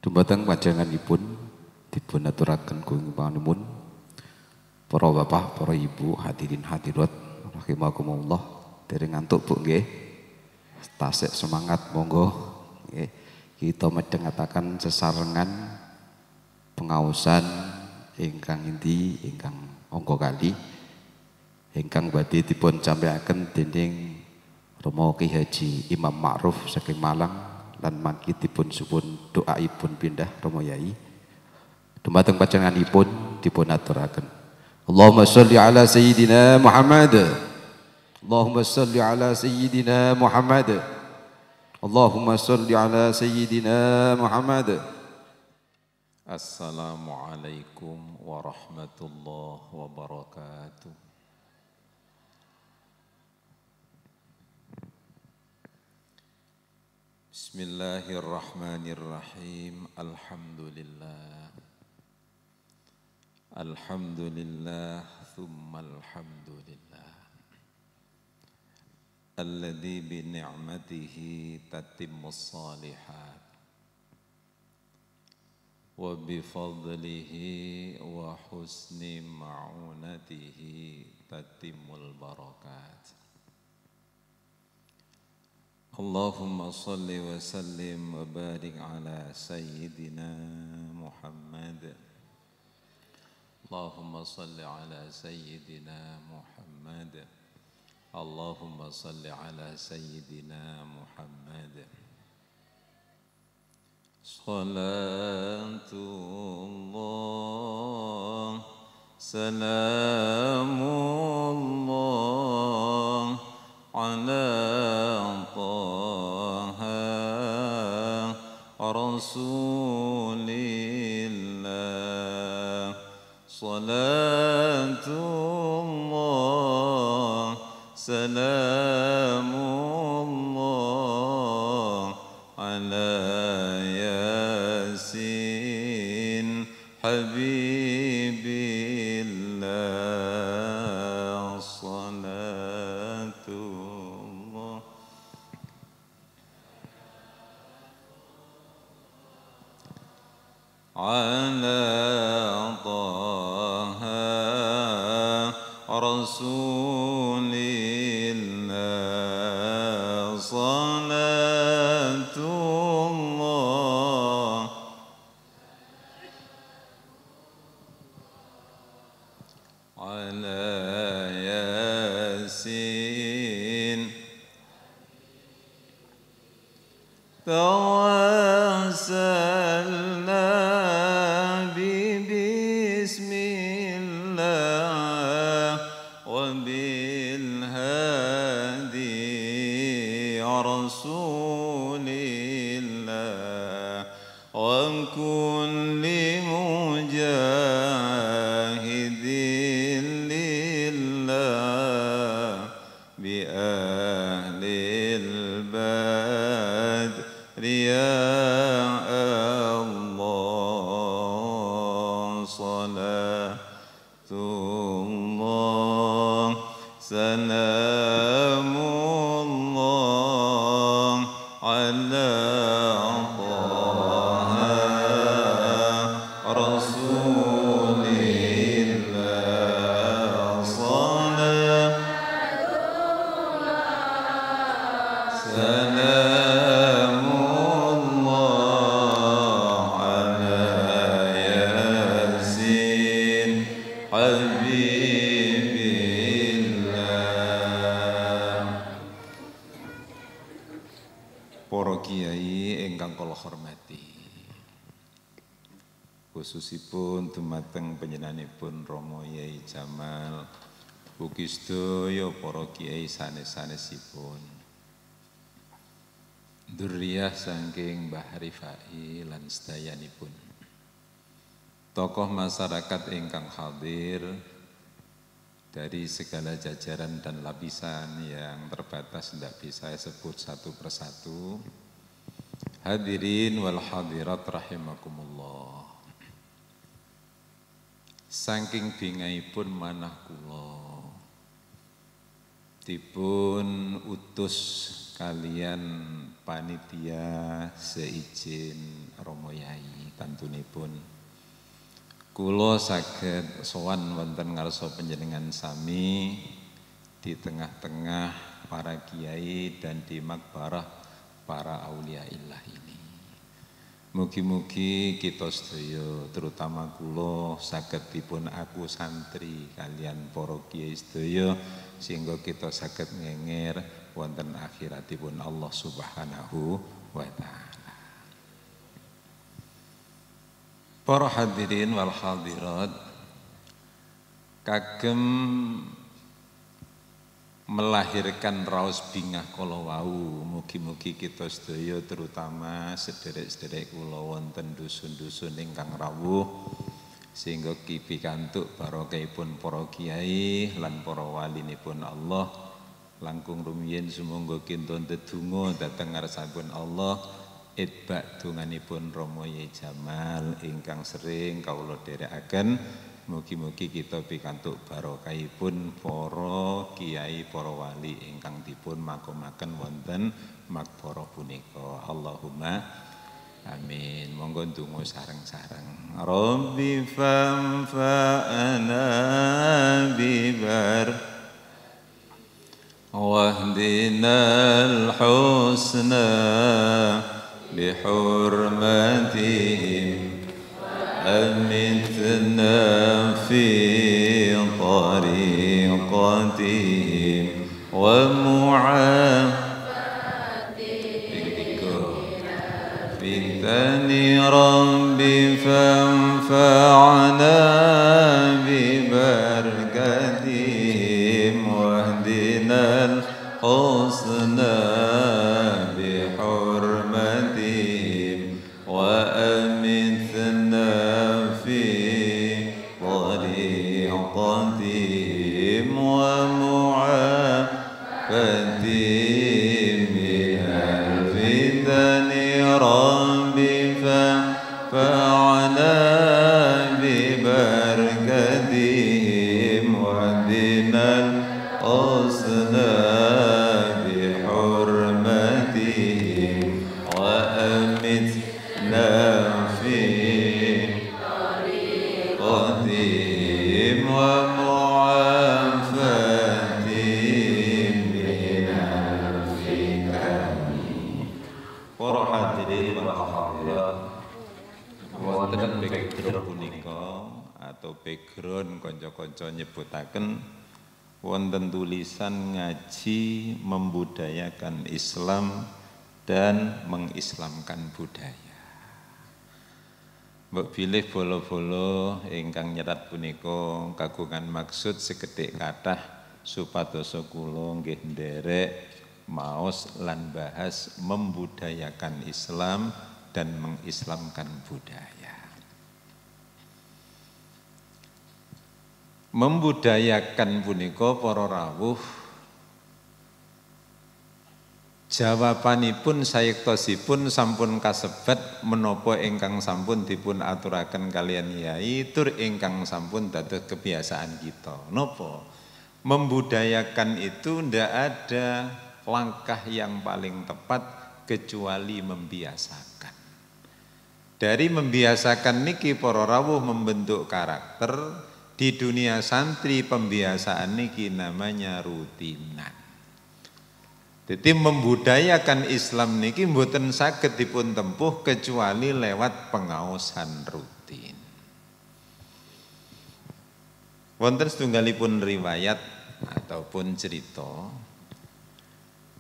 Dumateng panjenenganipun dipun aturaken kula panuwun para bapak, para ibu, hadirin hadirat rahimakumullah. Dereng ngantuk Bu nggih. Tasik semangat monggo nggih. Kita medhengetaken sesarengan pengaosan ingkang inti ingkang angka kali ingkang badhe dipun sampaiaken dening Romo Ki Haji Imam Ma'ruf saking Malang lan mangki dipun suwun doaipun pindah Romo Yai. Dumateng panjenenganipun dipun aturaken. Allahumma sholli ala sayyidina Muhammad. Allahumma sholli ala sayyidina Muhammad. Allahumma sholli ala sayyidina Muhammad. Assalamualaikum warahmatullahi wabarakatuh. Bismillahirrahmanirrahim. Alhamdulillah. Alhamdulillah thumma alhamdulillah. Alladzi bi ni'matihi tatimmus shalihat. Wa bi fadlihi wa husni ma'unatihi tatimul barakat. Allahumma salli wa sallim wa barik ala sayyidina Muhammad. Allahumma salli ala sayyidina Muhammad. Allahumma salli ala sayyidina Muhammad. Salatullah, salamullah ala Taha Rasulillah. Salatullah, salamullah ala Yasin Habibillah. Salatullah ala Taha Rasulillah. Salatullah ala Yasin. Tawassalna bismillah wa bil hadi rasulillah wa kulli mujahidin lillah bi ahlil badri ya Allah. Salatullah, salamullah ala Taha Rasulillah. Salamullah ala Yasin Habibillah. Para kiai ingkang kula hormati, khususipun dumateng panjenenganipun Romo Yai Jamal, ugi sedaya para kiai sanes-sanesipun, dzurriyyah saking Mbah Rifai lan sedayanipun, tokoh masyarakat ingkang hadir dari segala jajaran dan lapisan yang terbatas tidak bisa saya sebut satu persatu. Hadirin wal hadirat rahimakumullah. Saking bingaipun manah kula dipun utus kalian panitia seizin Romo Yai pantunipun. Kula saged sowan wonten ngarsa panjenengan sami di tengah-tengah para kiai dan di makbarah para auliaillah ini. Mugi-mugi kita sedaya terutama kula saged dipun aku santri kalian para kiai sedaya sehingga kita saged ngenger wonten akhiratipun Allah Subhanahu wa taala. Para hadirin wal hadirat kagem melahirkan raos bingah kala wau, mugi-mugi kita sedaya terutama sederek-sederek kula wonten dusun-dusun ingkang rawuh sehingga pikantuk barokahipun para kiai lan para walinipun Allah langkung rumiyin sumangga kinten ndedonga dhateng ngarsapun Allah itbak donganipun Rama Yai Jamal ingkang sering kawula dherekaken. Mugi-mugi kita pikantuk barokahipun para kiai para wali ingkang dipun makomaken wonten makbarah punika. Allahumma amin. Monggo ndonga sareng-sareng. Rabbi fanfa'na bibar wahdinal husna bihurmatihim أمتنا في طريقتهم فتن ربي فانفعنا ببركتهم واهدنا الحسنى بحرمتهم وأمتنا في طريقتهم ومعافتهم من الفتن ربي فانفعنا ببركتهم واهدنا الحسنى بحرمتهم وأمتنا في طريقتهم ومعافتهم من الفتن. Para hadirin wal hadirat, wonten background punika atau background kanca-kanca nyebutaken wonten tulisan ngaji membudayakan Islam dan mengislamkan budaya. Mbok bilih bolo-bolo ingkang nyerat punika kagungan maksud sekedhik kathah supados kula nggih nderek maos lan bahas membudayakan Islam dan mengislamkan budaya. Membudayakan punika para rawuh jawabanipun sayektosipun sampun kasebat menapa ingkang sampun dipun aturaken kalian yai tur ingkang sampun dados kebiasaan kita. Napa? Membudayakan itu ndak ada langkah yang paling tepat kecuali membiasakan. Dari membiasakan niki para rawuh membentuk karakter. Di dunia santri pembiasaan niki namanya rutinan. Jadi membudayakan Islam niki mboten saged dipun tempuh kecuali lewat pengaosan rutin. Wonten setunggalipun riwayat ataupun cerita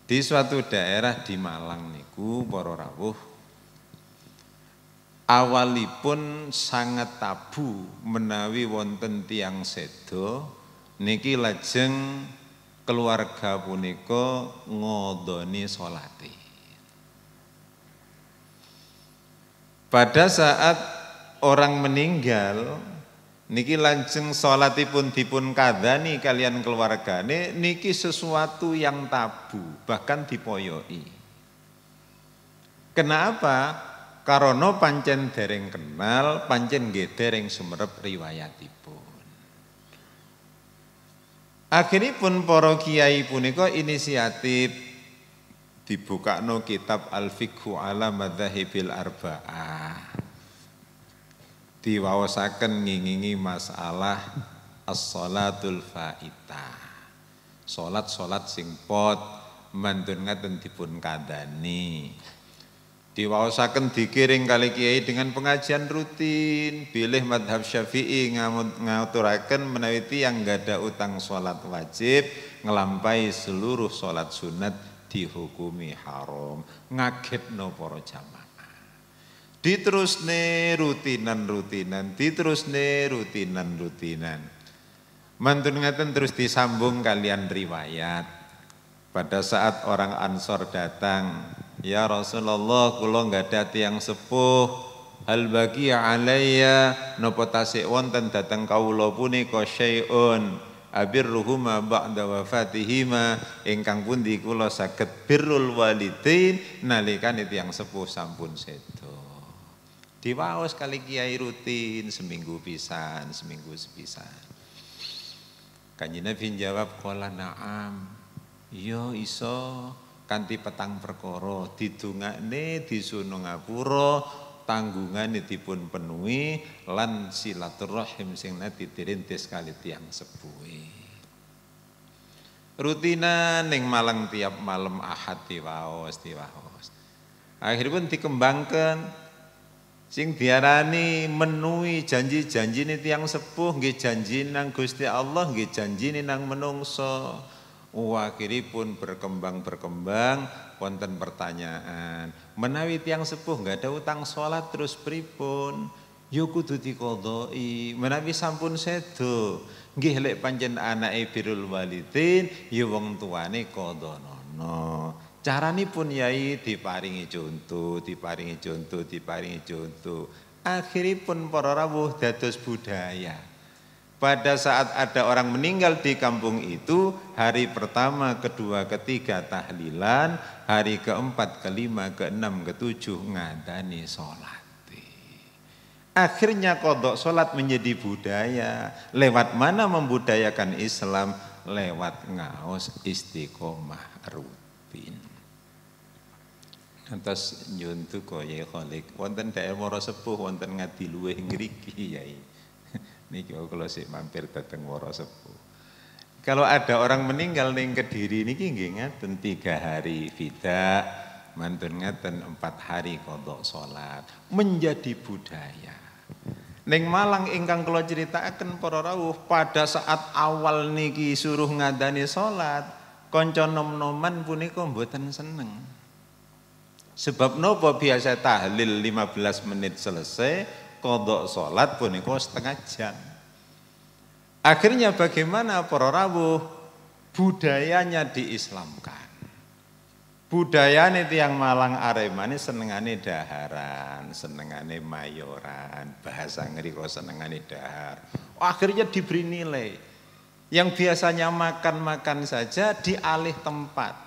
di suatu daerah di Malang niku para rawuh awalipun sangat tabu menawi wonten tiyang sedo niki lajeng keluarga punika ngodoni sholati. Pada saat orang meninggal niki lajeng sholatipun dipun kadhani kalian keluargane niki sesuatu yang tabu bahkan dipoyoki. Kenapa? Karena pancen dereng kenal, pancen nggih dereng sumerep riwayatipun. Akhiripun para kiai punika inisiatif dibukakno kitab Al-Fiqhu ala Madzahibil Arba'ah. Diwaosaken ngingingi masalah as-sholatul faitah. Salat-salat sing pot mantun ngaten dipun kandhani. Diwaosaken dikiring kali kiai dengan pengajian rutin, bilih madhab Syafi'i ngaturaken menawi tiyang nggada utang salat wajib nglampahi seluruh salat sunat dihukumi haram. Ngagetno para jamaah. Diterusne rutinan-rutinan, diterusne rutinan-rutinan. Mantun ngaten terus disambung kalian riwayat. Pada saat orang Ansor datang, ya Rasulullah, kula nggak ada tiang sepuh, hal bagi alayya napa tasik wonten datang kawula punika syai'un abirruhuma ba'da wafatihima ingkang pundi kula saged birrul walidain nalikane tiang sepuh sampun sedo. Diwaos kali kiai rutin seminggu pisan, seminggu sepisan. Kanjeng Nabi jawab qala na'am. Iya iso kanthi petang perkara didongakne disuno ngapura tanggungane dipun penuhi lan silaturahim sing nate dirintis kali tiyang sepuhe. Rutinan ning Malang tiap malam Ahad diwaos. Akhiripun dikembangkan sing diarani menuhi janji-janjine tiyang sepuh nggih janji nang Gusti Allah nggih janjine nang menungso. Akhiripun berkembang wonten pertanyaan menawi tiang sepuh nggak ada utang sholat terus pripun yo kudu diqodhoi menawi sampun sedo nggih lek pancen anake birrul walidain yo wong tuane qodhonono caranipun yai diparingi contoh akhiripun para rawuh dados budaya. Pada saat ada orang meninggal di kampung itu, hari pertama, kedua, ketiga tahlilan, hari keempat, kelima, keenam, ketujuh ngadani sholat. Akhirnya qodok sholat menjadi budaya. Lewat mana membudayakan Islam? Lewat ngaos istiqomah rutin. Atas nyuntu koye kholik. Wonten daerah Moro Sepuh, wonten ngadiluwe ngriki yai. Niki kalau sih mampir dateng Woro Sepuh. Kalau ada orang meninggal ning Kediri niki nggih ngaten 3 hari fida, mantun ngaten 4 hari qodok salat. Menjadi budaya. Ning Malang ingkang kula critakaken para rawuh pada saat awal niki suruh ngadani salat, kanca nom-noman punika mboten seneng. Sebab napa biasa tahlil 15 menit selesai. Qodok sholat punika setengah jam. Akhirnya bagaimana para rawuh budayanya diislamkan. Budayane tiyang Malang Aremane senengane daharan, senengane mayoran, bahasa ngriko senengane dahar. Akhirnya diberi nilai. Yang biasanya makan-makan saja dialih tempat.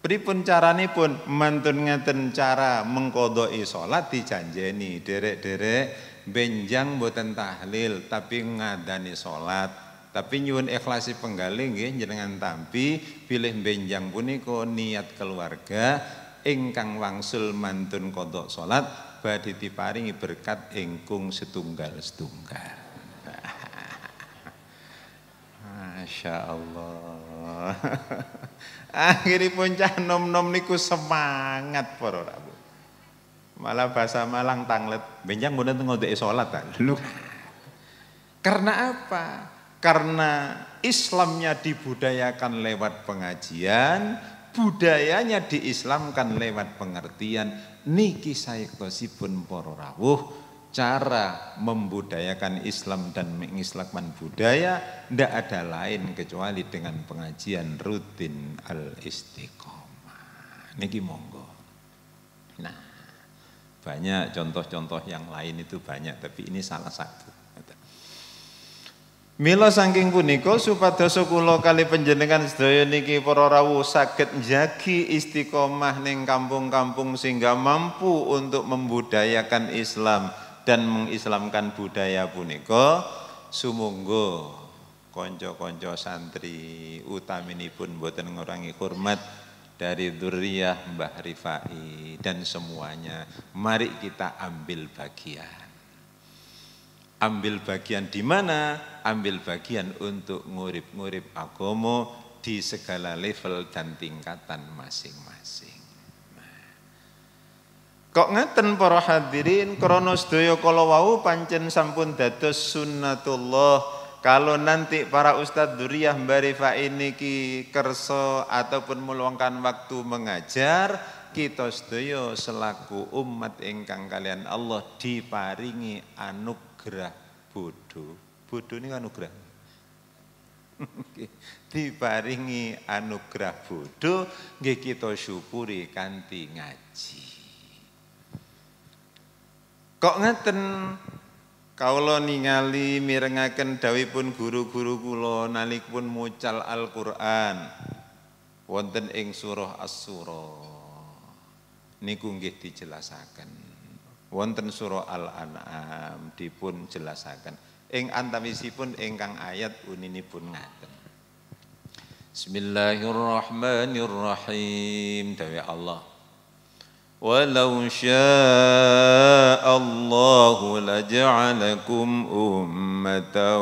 Pripun caranipun mantun ngeten cara mengkodoi sholat dijanjeni derek-derek benjang boten tahlil tapi ngadani sholat tapi nyuwun ikhlasi penggalih nggih jenengan tampi pilih benjang punika niat keluarga ingkang wangsul mantun kodok sholat badhe diparingi berkat ingkung setunggal-setunggal. Masya Allah. Akhiripun cah nom-nom niku semangat para rawuh. Malah bahasa Malang tanglet, benjang mboten ngodheki salat ta. Lho. Karena apa? Karena Islamnya dibudayakan lewat pengajian, budayanya diislamkan lewat pengertian. Niki saektosipun para rawuh cara membudayakan Islam dan mengislamkan budaya tidak ada lain kecuali dengan pengajian rutin al-istiqomah. Niki monggo. Nah, banyak contoh-contoh yang lain itu banyak, tapi ini salah satu. Mila saking punika supados kula kali panjenengan sedaya niki para rawuh saged njagi istiqomah ning kampung-kampung sehingga mampu untuk membudayakan Islam dan mengislamkan budaya punika sumangga kanca-kanca santri utaminipun boten ngurangi hormat dari dzurriyyah Mbah Rifai dan semuanya, mari kita ambil bagian. Ambil bagian di mana? Ambil bagian untuk ngurip-ngurip agama di segala level dan tingkatan masing-masing. Kok ngeten para hadirin, krana sedaya kala wau pancen sampun dados sunnatullah. Kalau nanti para ustadz duriyah mbarifa ini kersa ataupun meluangkan waktu mengajar, kita sedaya selaku umat ingkang kalian Allah diparingi anugerah bodho. Bodho ini anugerah. Diparingi anugerah bodho, nggih kita syukuri kanthi ngaji. Kok ngeten? Kaula ningali mirengaken dawuhipun guru-guru kula nalikipun mucal Al-Qur'an wonten ing surah Asy-Syura. Niku nggih dijelasaken. Wonten surah Al-An'am dipun jelasaken. Ing antawisipun ingkang ayat uninipun ngaten. Bismillahirrahmanirrahim. Dawuh Allah. Walau syaa Allahu laja'alakum ummatan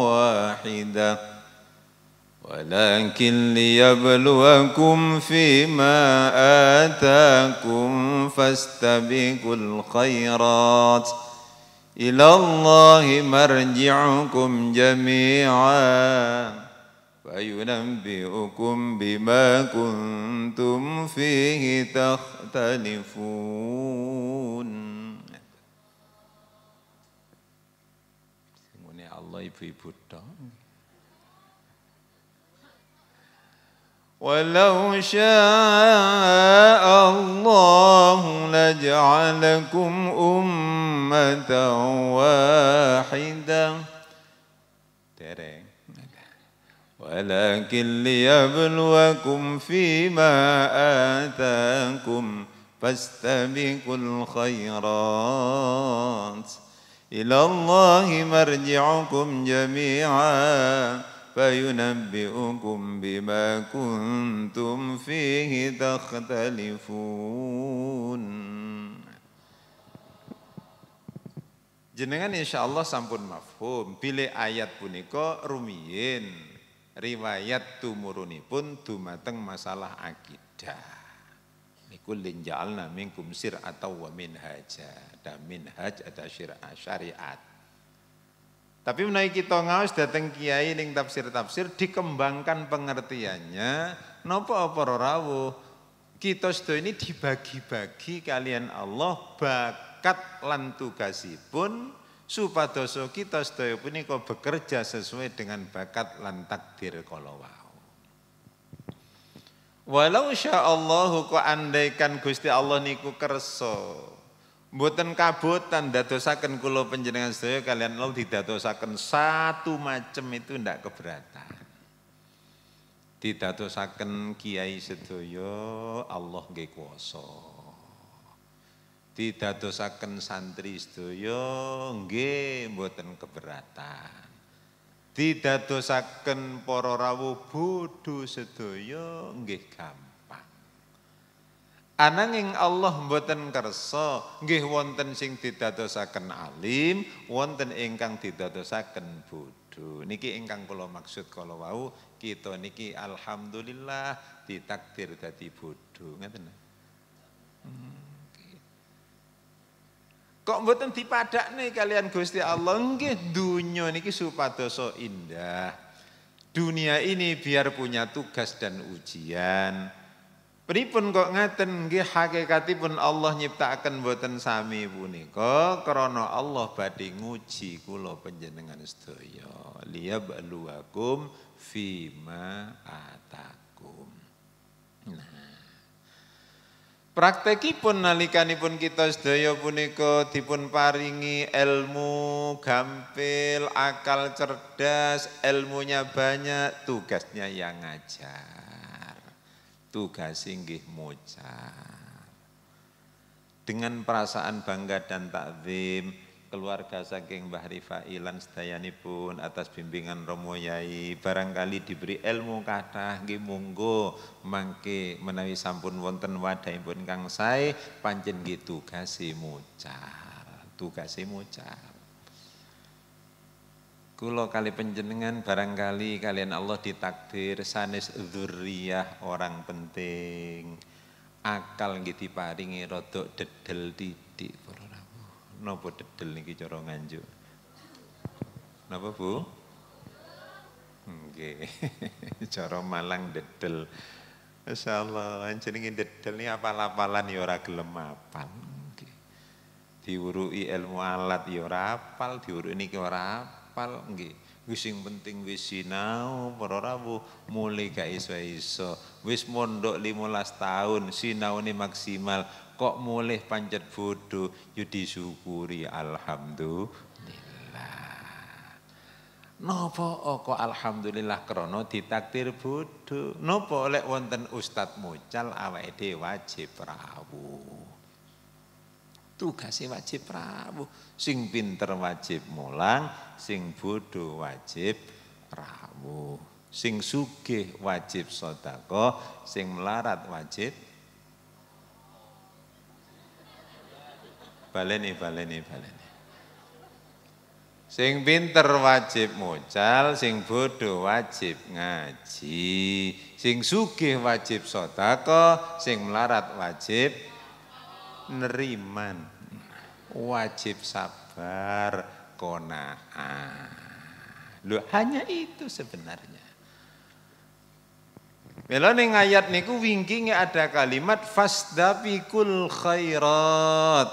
wahidah walakin liyabluwakum fima atakum fastabiqul khairat ila Allahi marji'ukum jami'an فَيُنَبِّئُكُمْ بِمَا كُنْتُمْ فِيهِ تَخْتَلِفُونَ. Ngene Allah ibu-ibu dong. Walau syaa Allah laj'alakum ummatan wahidah. Dereng. Walakin liyabluwakum fima atakum fastabiqul khairat ila Allahi marji'ukum jami'an fayunabbi'ukum bima kuntum fihi takhtalifun. Jenengan insyaallah sampun mafhum bilih ayat punika rumiyin riwayat tumurunipun dumateng masalah akidah. Niku linja'alna minkum atau wa minhaja. Ada minhaj, ada syariat. Tapi menawi kita ngaos dateng kiai ning tafsir-tafsir dikembangkan pengertiannya napa para rawuh. Kita sedaya ini dibagi-bagi kalian Allah bakat lan tugasipun supados kita sedaya punika bekerja sesuai dengan bakat lan takdir kala wau. Walau sya'allahu kok andaikan Gusti Allah niku kersa mboten kabotan dadosaken kula panjenengan sedaya kalian Allah didadosaken satu macam itu ndak keberatan. Didadosaken kiai sedaya Allah nggih kuwasa. Didadosaken santri sedaya nggih mboten keberatan. Didadosaken para rawuh bodho sedaya nggih gampang. Ananging Allah mboten kersa nggih wonten sing didadosaken alim, wonten ingkang didadosaken bodho. Niki ingkang kula maksud kala wau, kita niki alhamdulillah ditakdir dadi bodho, ngeten. Kok mboten dipadakne kalian Gusti Allah nggih dunya niki supados indah. Dunia ini biar punya tugas dan ujian. Pripun kok ngaten nggih hakikatipun Allah nyiptakaken mboten sami punika krana Allah badhe nguji kula panjenengan sedaya liyabluwakum fima atakum. Nah, praktekipun nalikanipun kita sedaya punika dipun paringi ilmu gampil, akal cerdas, ilmunya banyak, tugasnya yang ngajar. Tugas inggih mucar. Dengan perasaan bangga dan takzim keluarga saking Mbah Rifai lan sedayanipun atas bimbingan Romo Yai barangkali diberi ilmu kathah nggih monggo mangke menawi sampun wonten wadhahipun kang sae pancen nggih tugase mucar Kula kali panjenengan barangkali kalian Allah ditakdir sanes dzurriyah orang penting. Akal nggih diparingi rada dedel titik para rawuh. Napa dedel niki cara nganjuk? Napa Bu? Nggih. Cara Malang dedel. Masyaallah, jenenge dedel ni apal-apalan ya ora gelem apal. Nggih. Diuruki ilmu alat ya ora apal, diuruki niki ora apal nggih. Wis sing penting wis sinau para rawuh, mulai gak iso-iso. Wis mondok 15 tahun, sinaune maksimal, kok mulih pancet bodoh, yo disyukuri alhamdulillah. Napa kok alhamdulillah krana ditakdir bodoh. Napa lek wonten ustad mucal awake dhewe wajib rawuh. Tugasé wajib rawuh, sing pinter wajib mulang, sing bodoh wajib rawuh, sing sugih wajib sedekah, sing melarat wajib baleni. Sing pinter wajib mucal, sing bodoh wajib ngaji, sing sugih wajib sedekah, sing melarat wajib neriman, wajib sabar, qanaah. Loh, hanya itu sebenarnya. Mila ning ayat niku wingkinge ada kalimat fasdabiqul khairat.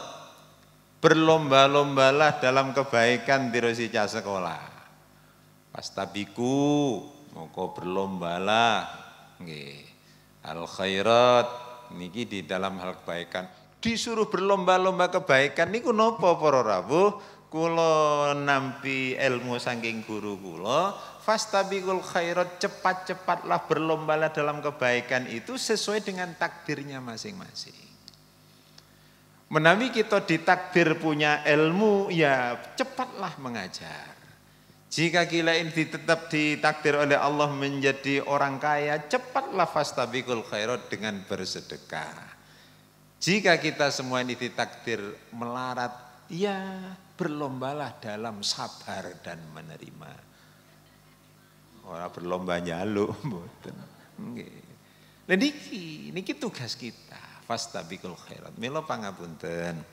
Berlomba-lombalah dalam kebaikan dirosicah sekolah. Fastabiqu, moko berlombalah nggih. Al khairat niki di dalam hal kebaikan. Disuruh berlomba-lomba kebaikan niku napa para rawuh? Kula nampi ilmu saking guru kula, fastabiqul khairat, cepat-cepatlah berlombalah dalam kebaikan itu sesuai dengan takdirnya masing-masing. Menawi kita ditakdir punya ilmu, ya cepatlah mengajar. Jika kita tetap ditakdir oleh Allah menjadi orang kaya, cepatlah fastabiqul khairat dengan bersedekah. Jika kita semua ini ditakdir melarat, ya berlombalah dalam sabar dan menerima. Ora berlomba nyaluk mboten. Nggih. Lha niki tugas kita, fastabiqul khairat. Mila pangapunten.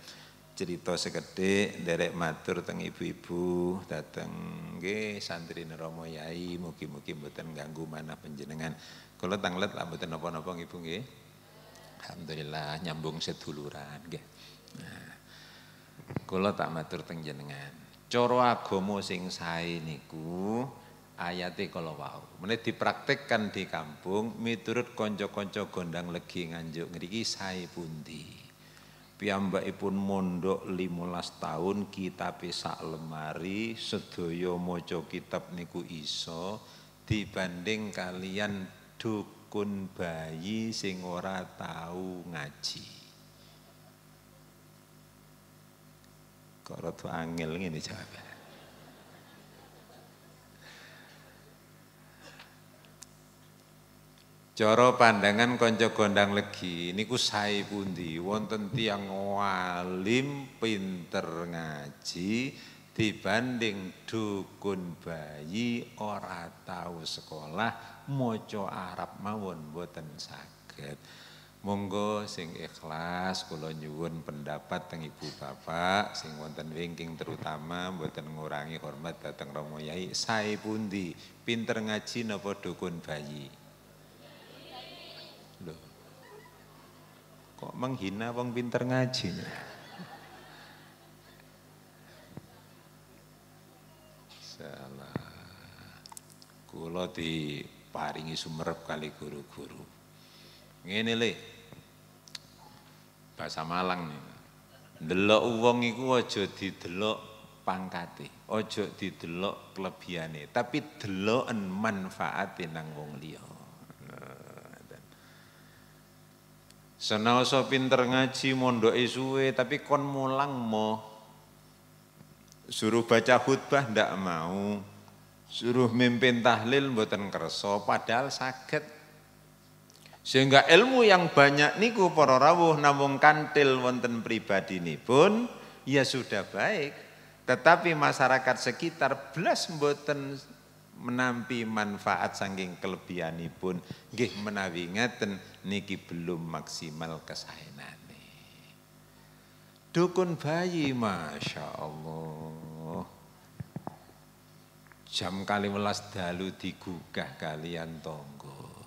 Cerita sekedhik nderek matur teng ibu-ibu dateng nggih santri Romo Yai, mugi-mugi mboten ganggu manah panjenengan. Kula tanglet lah mboten napa-napa Ibu nggih. Alhamdulillah nyambung seduluran nggih. Nah, kula tak matur teng jenengan. Cara agama sing sae niku ayate kala wau. Menawi dipraktekkan di kampung miturut kanca-kanca gondang legi Nganjuk ngriki sae pundi. Piyambakipun mondok 15 tahun kitabe sak lemari, sedaya maca kitab niku iso dibanding kalian dukun bayi sing ora tahu ngaji. Kok rada angel ngene jawabane. Cara pandangan kanca gondang legi niku sae pundi wonten tiyang alim pinter ngaji dibanding dukun bayi ora tahu sekolah maca Arab mawon mboten saged. Monggo sing ikhlas kula nyuwun pendapat teng Ibu Bapak sing wonten wingking terutama mboten ngurangi hormat dhateng Romo Yai sae pundi pinter ngaji napa dukun bayi? Loh. Kok menghina wong pinter ngaji? Salah. Kula diparingi sumerep kali guru-guru. Ngene le. Bahasa Malang nih. Ndelok wong iku aja didelok pangkate, aja didelok kelebihane, tapi deloken manfaate nang wong liya. Senaosa pinter ngaji mondoke suwe tapi kon mulang mo. Suruh baca khutbah ndak mau. Suruh mimpin tahlil mboten kersa padahal saged. Sehingga ilmu yang banyak niku para rawuh namung kantil wonten pribadinipun ya sudah baik. Tetapi masyarakat sekitar belas mboten menampi manfaat saking kelebihanipun, nggih menawi ngeten niki belum maksimal kesaenane. Dukun bayi, Masya Allah, jam 12 dalu digugah kalian tonggo.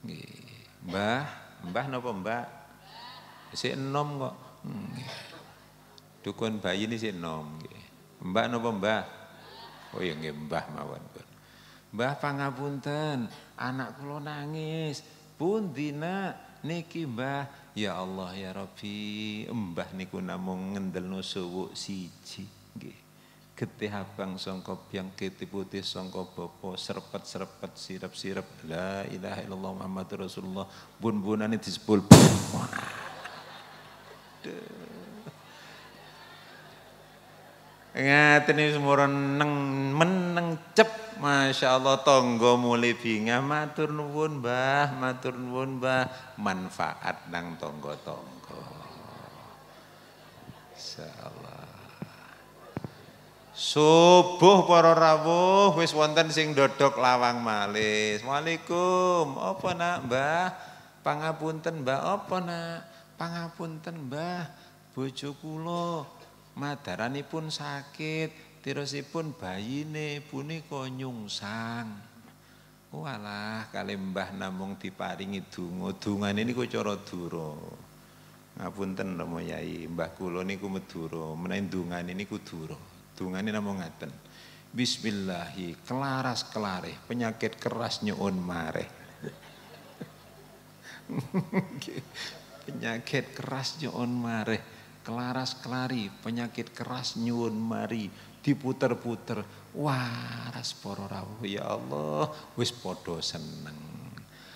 Nggih, mbah napa mbak? Sik enom kok. Dukun bayi ini sik enom nggih. Mbak napa mbah? Oh ya nggih mbah mawon. Mbah pangapunten, anak kula nangis. Pundi nak? Niki mbah. Ya Allah ya Rabbi, mbah niku namung ngendelno suwuk siji nggih. Getih abang sangka biang getih putih sangka bapa, serepet-serepet sirep-sirep. La ilaha illallah Muhammadur Rasulullah. Bun-bunane disebul. Ngaten iki semurun meneng cep. Masya Allah tonggo mulai bingah. Matur nuwun mbah, manfaat nang tonggo-tonggo. Insyaallah. Subuh para rawuh wis wonten sing dodok lawang malih. Assalamualaikum. Apa nak mbah? Pangapunten mbah. Apa nak? Pangapunten mbah. Bojo kula madaranipun sakit, tirosipun bayine punika nyungsang. Walah kalih mbah namung diparingi donga. Dungane niku cara Dura. Ngapunten Rama Yai, mbah kula niku Madura, menawi dungane niku Dura. Dungane namung ngaten. Bismillahi kelaras kelareh, penyakit keras nyuwun mareh. Penyakit keras nyuwun mareh. Kelaras kelari, penyakit keras nyuwun mari, diputer-puter, waras para rawuh. Ya Allah, wis padha seneng.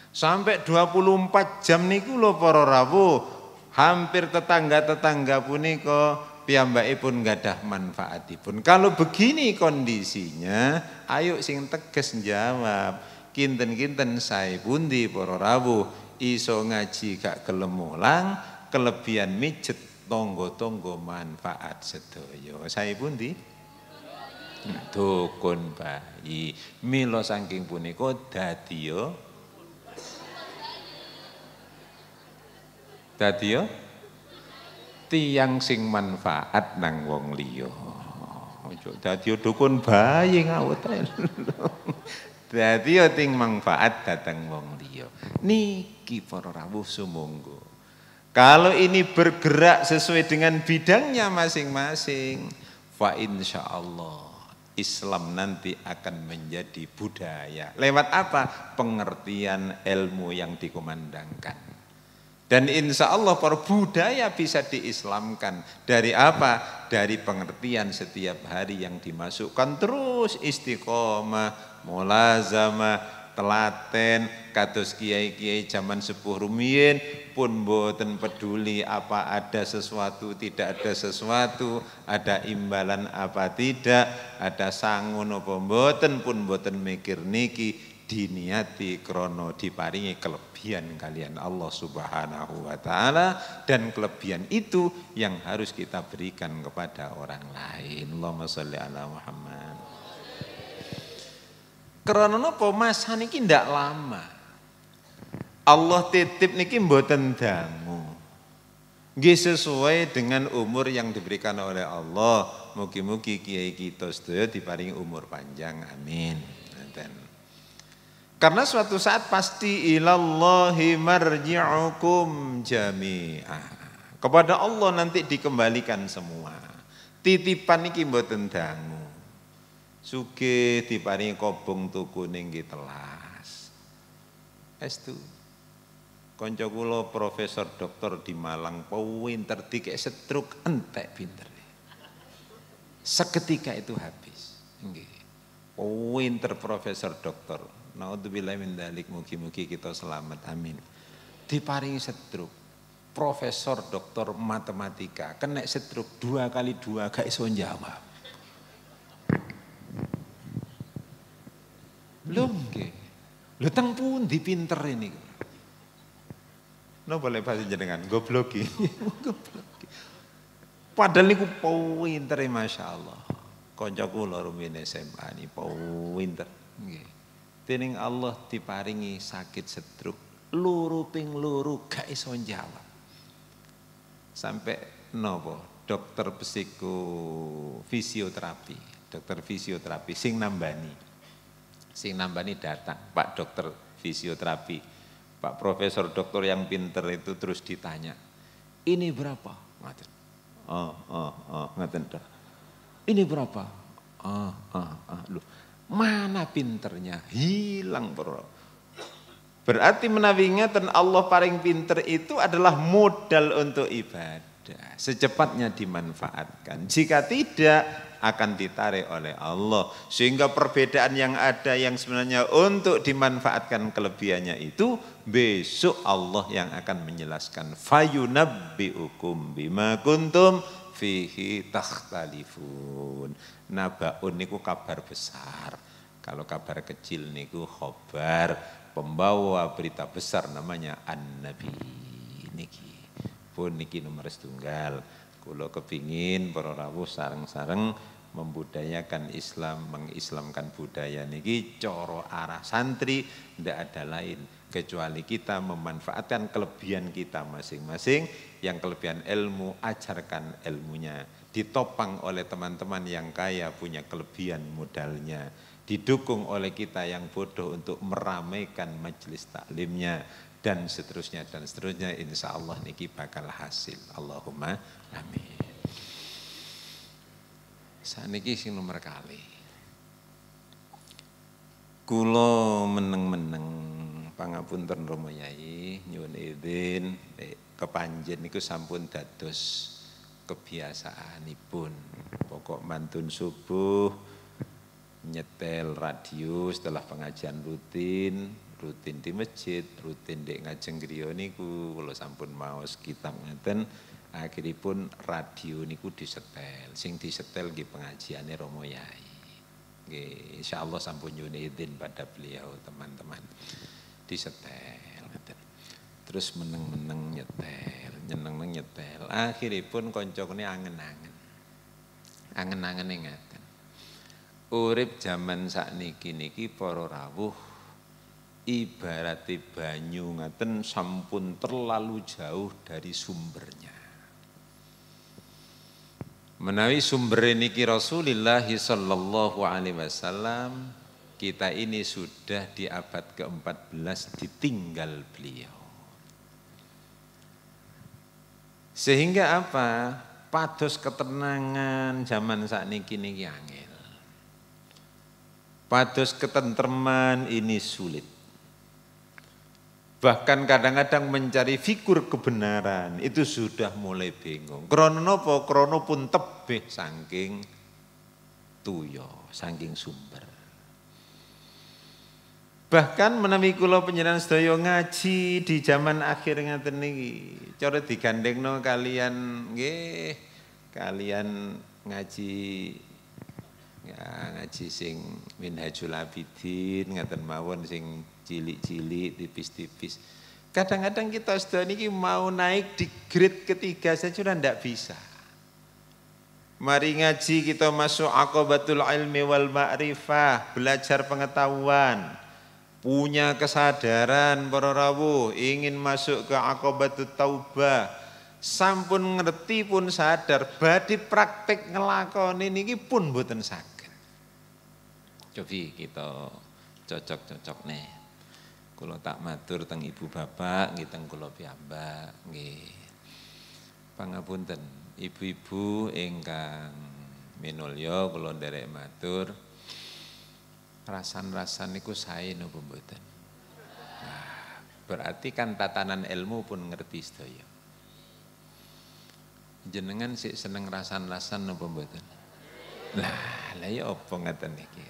Sampai 24 jam niku lho para rawuh, hampir tetangga-tetangga punika piyambakipun gadah manfaatipun. Kalau begini kondisinya, ayo sing teges jawab. Kinten-kinten sae pundi para rawuh, iso ngaji gak gelem mulang, kelebihan mijet tonggo-tonggo manfaat sedaya. Sae pundi? Dukun bayi. Mila saking punika dadi tiyang sing manfaat nang wong liya. Ojo dadi dukun bayi ngawut ae. Dadi ting manfaat dateng wong liya. Niki para rawuh sumangga. Kalau ini bergerak sesuai dengan bidangnya masing-masing, fa insyaallah Islam nanti akan menjadi budaya. Lewat apa? Pengertian ilmu yang dikumandangkan. Dan insya Allah budaya bisa diislamkan. Dari apa? Dari pengertian setiap hari yang dimasukkan terus istiqomah, mulazamah, telaten, kados kiai-kiai zaman sepuh rumiyin pun boten peduli apa ada sesuatu, tidak ada sesuatu, ada imbalan apa tidak, ada sangun apa boten pun boten mikir niki, diniati krono diparingi kelebihan kalian Allah Subhanahu wa taala, dan kelebihan itu yang harus kita berikan kepada orang lain. Allahumma sholli ala Muhammad. Karena napa masa niki ndak lama. Allah titip niki mboten dangu. Nggih sesuai dengan umur yang diberikan oleh Allah. Mugi-mugi kiai kita sedaya diparingi umur panjang. Amin. Karena suatu saat pasti ilallahi marji'ukum jami'ah. Kepada Allah nanti dikembalikan semua. Titipan niki mboten dangu. Sugih diparingi kobong tuku ning telas. Estu. Kanca kula profesor doktor di Malang pinter dikek stroke entek pinter. Seketika itu habis. Nggih. Pinter profesor doktor. Naudzubillah min dzalik, mugi-mugi kita selamat. Amin. Diparingi stroke. Profesor doktor matematika kena stroke 2 kali 2 gak iso jawab. Lho nggih. Lho teng pundi pinter ini? No boleh bahasa jenengan, gobloki. Padahal niku pinter masyaallah. Kanca kula rumine SMA ni pinter. Nggih. Dening Allah diparingi sakit stroke. Loro ping loro gak iso jawab. Sampai nopo dokter fisioterapi sing nambani datang Pak dokter fisioterapi, Pak profesor dokter yang pinter itu terus ditanya, ini berapa? Ngaten. Ngaten dah. Ini berapa? Loh, mana pinternya? Hilang bro. Berarti menawi ngeten Allah paling pinter itu adalah modal untuk ibadah. Secepatnya dimanfaatkan. Jika tidak akan ditarik oleh Allah. Sehingga perbedaan yang ada yang sebenarnya untuk dimanfaatkan kelebihannya itu besok Allah yang akan menjelaskan. Fayunabbi'ukum bima kuntum fihi takhtalifun. Nabaun niku kabar besar. Kalau kabar kecil niku khobar, pembawa berita besar namanya an-nabi niki. Pun niki nomor setunggal. Kula kepingin para rawuh sareng-sareng membudayakan Islam, mengislamkan budaya niki cara arah santri ndak ada lain kecuali kita memanfaatkan kelebihan kita masing-masing. Yang kelebihan ilmu, ajarkan ilmunya. Ditopang oleh teman-teman yang kaya punya kelebihan modalnya. Didukung oleh kita yang bodoh untuk meramaikan majelis taklimnya. Dan seterusnya, insya Allah niki bakal hasil. Allahumma amin. Saniki sing nomor kali. Kula meneng-meneng pangapunten Rama Yai nyuwun izin kepanjen niku sampun dados kebiasaanipun. Pokok mantun subuh nyetel radio setelah pengajian rutin di masjid, rutin di ngajeng griya niku kula sampun maos kitab ngeten, akhiripun radio niku disetel. Sing disetel nggih pengajiane Rama Yai. Nggih, insyaallah sampun nyuwun izin pada beliau teman-teman. Disetel ngeten. Terus meneng-meneng nyetel, nyeneng-neng nyetel. Akhiripun kancane angen-angen. Angen-angene ngaten. Urip jaman sakniki niki para rawuh ibarati banyu ngaten sampun terlalu jauh dari sumbernya. Menawi sumber niki Rasulullah sallallahu alaihi wasallam, kita ini sudah di abad ke-14 ditinggal beliau. Sehingga apa? Pados ketenangan zaman sakniki niki angel. Pados ketentreman ini sulit. Bahkan kadang-kadang mencari figur kebenaran itu sudah mulai bingung. Krono napa? Krono pun tebih saking tuyo, saking sumber. Bahkan menawi kula panjenengan sedaya ngaji di zaman akhir ngaten niki, cara digandengno kalian nggih, kalian ngaji ngaji sing Minhajul Abidin ngaten mawon sing cilik-cilik tipis-tipis. Kadang-kadang kita sudah niki mau naik di grade ketiga saja sudah ndak bisa. Mari ngaji kita masuk aqabatul ilmi wal ma'rifah, belajar pengetahuan, punya kesadaran para rawuh, ingin masuk ke aqabatut taubah, sampun ngerti pun sadar, badhe praktek ngelakoni niki pun mboten saged. Cobi kita cocok-cocok nih. Kula tak matur teng ibu bapak, nggih teng kula piyambak, nggih. Pangapunten, ibu-ibu ingkang minulya kula nderek matur. Rasan-rasan niku sae napa mboten? Nah, berarti kan tatanan ilmu pun ngerti sedaya. Jenengan sik seneng rasan-rasan napa mboten? Lah ya apa ngeten iki?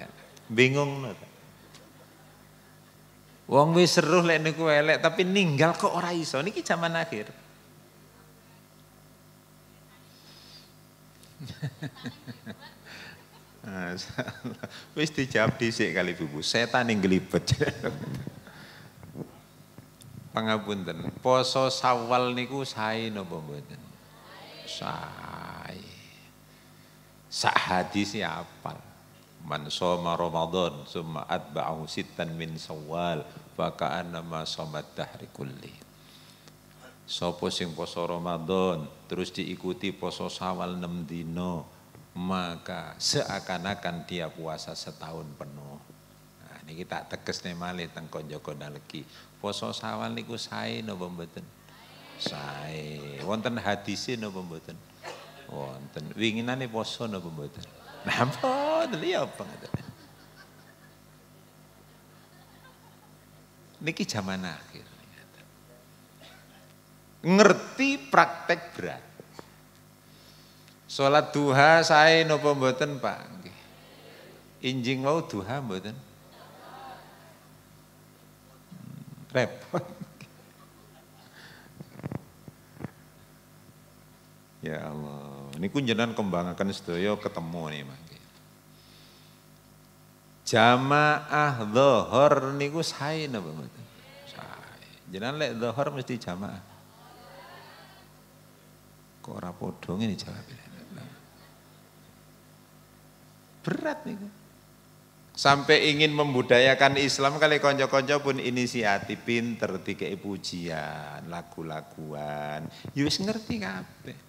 Bingung no. Wong wis seruh lek niku elek tapi ninggal kok ora iso. Niki zaman akhir. Wis dijawab dhisik kali Bu. Setan ning glibet. Pangapunten. Poso Syawal niku sae napa mboten? Sae. Sak hadis apal. Man shoma Ramadan summa atba'ahu sittan min Syawal fa ka'annama shamat dahri kulli. Sapa sing poso Ramadan terus diikuti poso Syawal 6 dina, maka seakan-akan dia puasa setahun penuh. Nah, niki tak tegesne malih teng kanca-kanca legi. Poso Syawal niku sae napa mboten? Sae. Wonten hadise napa mboten? Wonten. Winginane poso napa mboten? Napa? Lha apa ngoten? Niki zaman akhir. Ngerti praktek berat. Salat duha sae napa mboten, Pak? Nggih. Injing wau duha mboten? Repot. Ya Allah, niku jenengan kembangaken sedaya ketemu nih mangke. Jamaah zuhur niku sae napa mboten? Sae. Jenengan lek zuhur mesti jamaah. Kok ora padha ngene jawabnya. Berat niku. Sampai ingin membudayakan Islam kali konco-konco pun inisiatif pinter dikei pujian, lagu-laguan. Ya wis ngerti kabeh.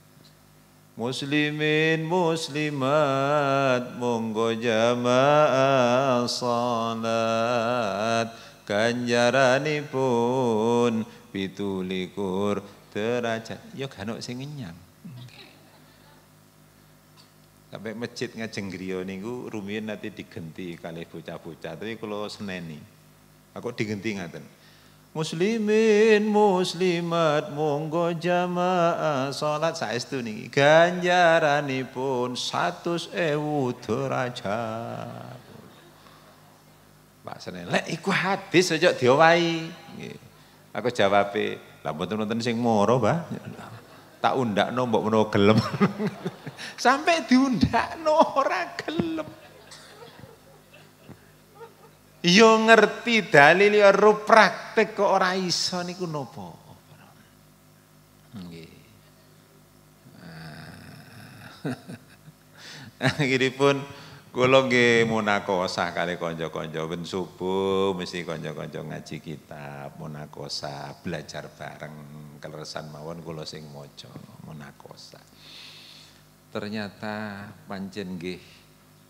Muslimin muslimat monggo jamaah salat ganjaranipun 17 derajat. Ya gak ono sing ngenyang. Sampai masjid Ngajeng Griya niku rumiyin nanti digenti kalih bocah-bocah, tapi kula seneni. Aku digenti ngaten. Muslimin muslimat monggo jamaah salat saestu niki ganjaranipun 100.000 derajat. Pak Senen, lek iku hadis aja diowahi. Aku jawabe, lah mboten wonten sing moro, Mbah. Tak undakno mbok menawa gelem. Sampai diundakno ora gelem. Yo ngerti dalil yo praktek kok ora iso niku napa? Nggih. Akhiripun kula nggih munakosah kali kanca-kanca ben subuh mesti kanca-kanca ngaji kitab, munakosah, belajar bareng keleresan mawon kula sing maca munakosah. Ternyata pancen nggih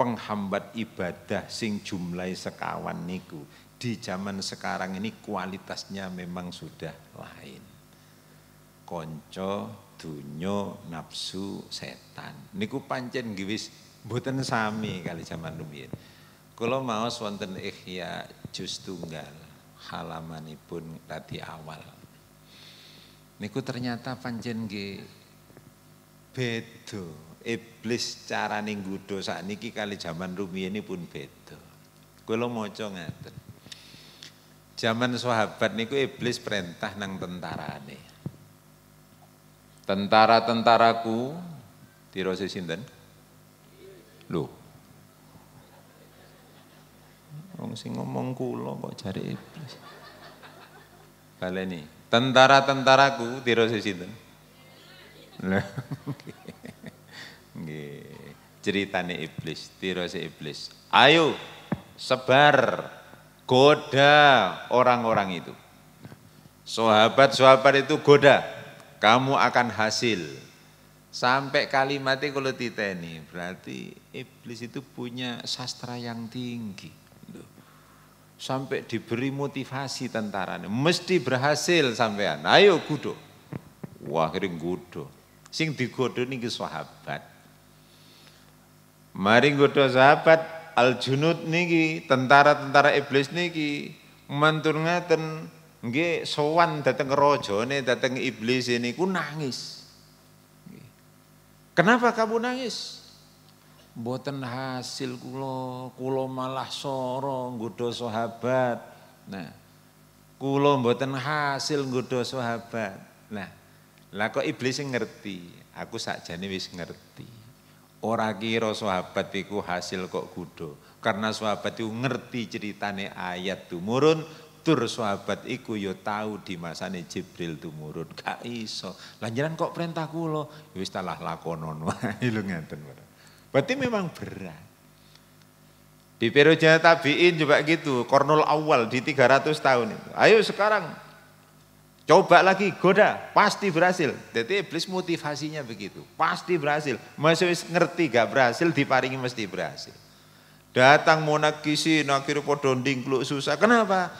penghambat ibadah sing jumlahe sekawan niku di zaman sekarang ini kualitasnya memang sudah lain. Konco, dunyo, nafsu, setan. Niku pancen nggih wis mboten sami kali zaman rumiyin. Kula maos wonten Ihya juz tunggal halamanipun tadi awal. Niku ternyata pancen nggih beda. Iblis carane nggodha sakniki kali zaman rumiyin pun beda. Kula maca ngaten. Zaman sahabat niku iblis perintah nang tentarane. Tentara-tentaraku dirose sinten? Lho. Wong sing ngomong kula kok jare iblis. Baleni, tentara-tentaraku dirose sinten? Lho. Nggih, ceritane iblis, tirose iblis. Ayo sebar, goda orang-orang itu. Sahabat-sahabat itu goda, kamu akan hasil. Sampai kalimatnya kalau titeni, berarti iblis itu punya sastra yang tinggi. Sampai diberi motivasi tentaranya, mesti berhasil sampean. Ayo gudo. Wah, akhirnya gudo. Sing digodo niki sahabat. Mari nggodha sahabat Al-Junud niki, tentara-tentara iblis niki mantur ngaten nggih sowan dateng rajane, dateng iblis niku nangis. Kenapa kamu nangis? Mboten hasil kula malah soro nggodha sahabat. Nah, kula mboten hasil nggodha sahabat. Nah, lah kok iblis ngerti, aku sakjane wis ngerti. Ora kira sahabat iku hasil kok kudo. Karena sahabat iku ngerti ceritane ayat tumurun, tur sahabat iku yo tahu di masane Jibril tumurun. Gak iso. Lanjaran kok perintah kula, wis talah lakonon wae lho ngenten. Berarti memang berat. Di periode tabi'in juga gitu, Qarnul Awal di 300 tahun itu. Ayo sekarang coba lagi, goda, pasti berhasil. Jadi iblis motivasinya begitu, pasti berhasil. Masih ngerti gak berhasil, diparingi mesti berhasil. Datang monakisi, akhirnya podo ndingkluk susah. Kenapa?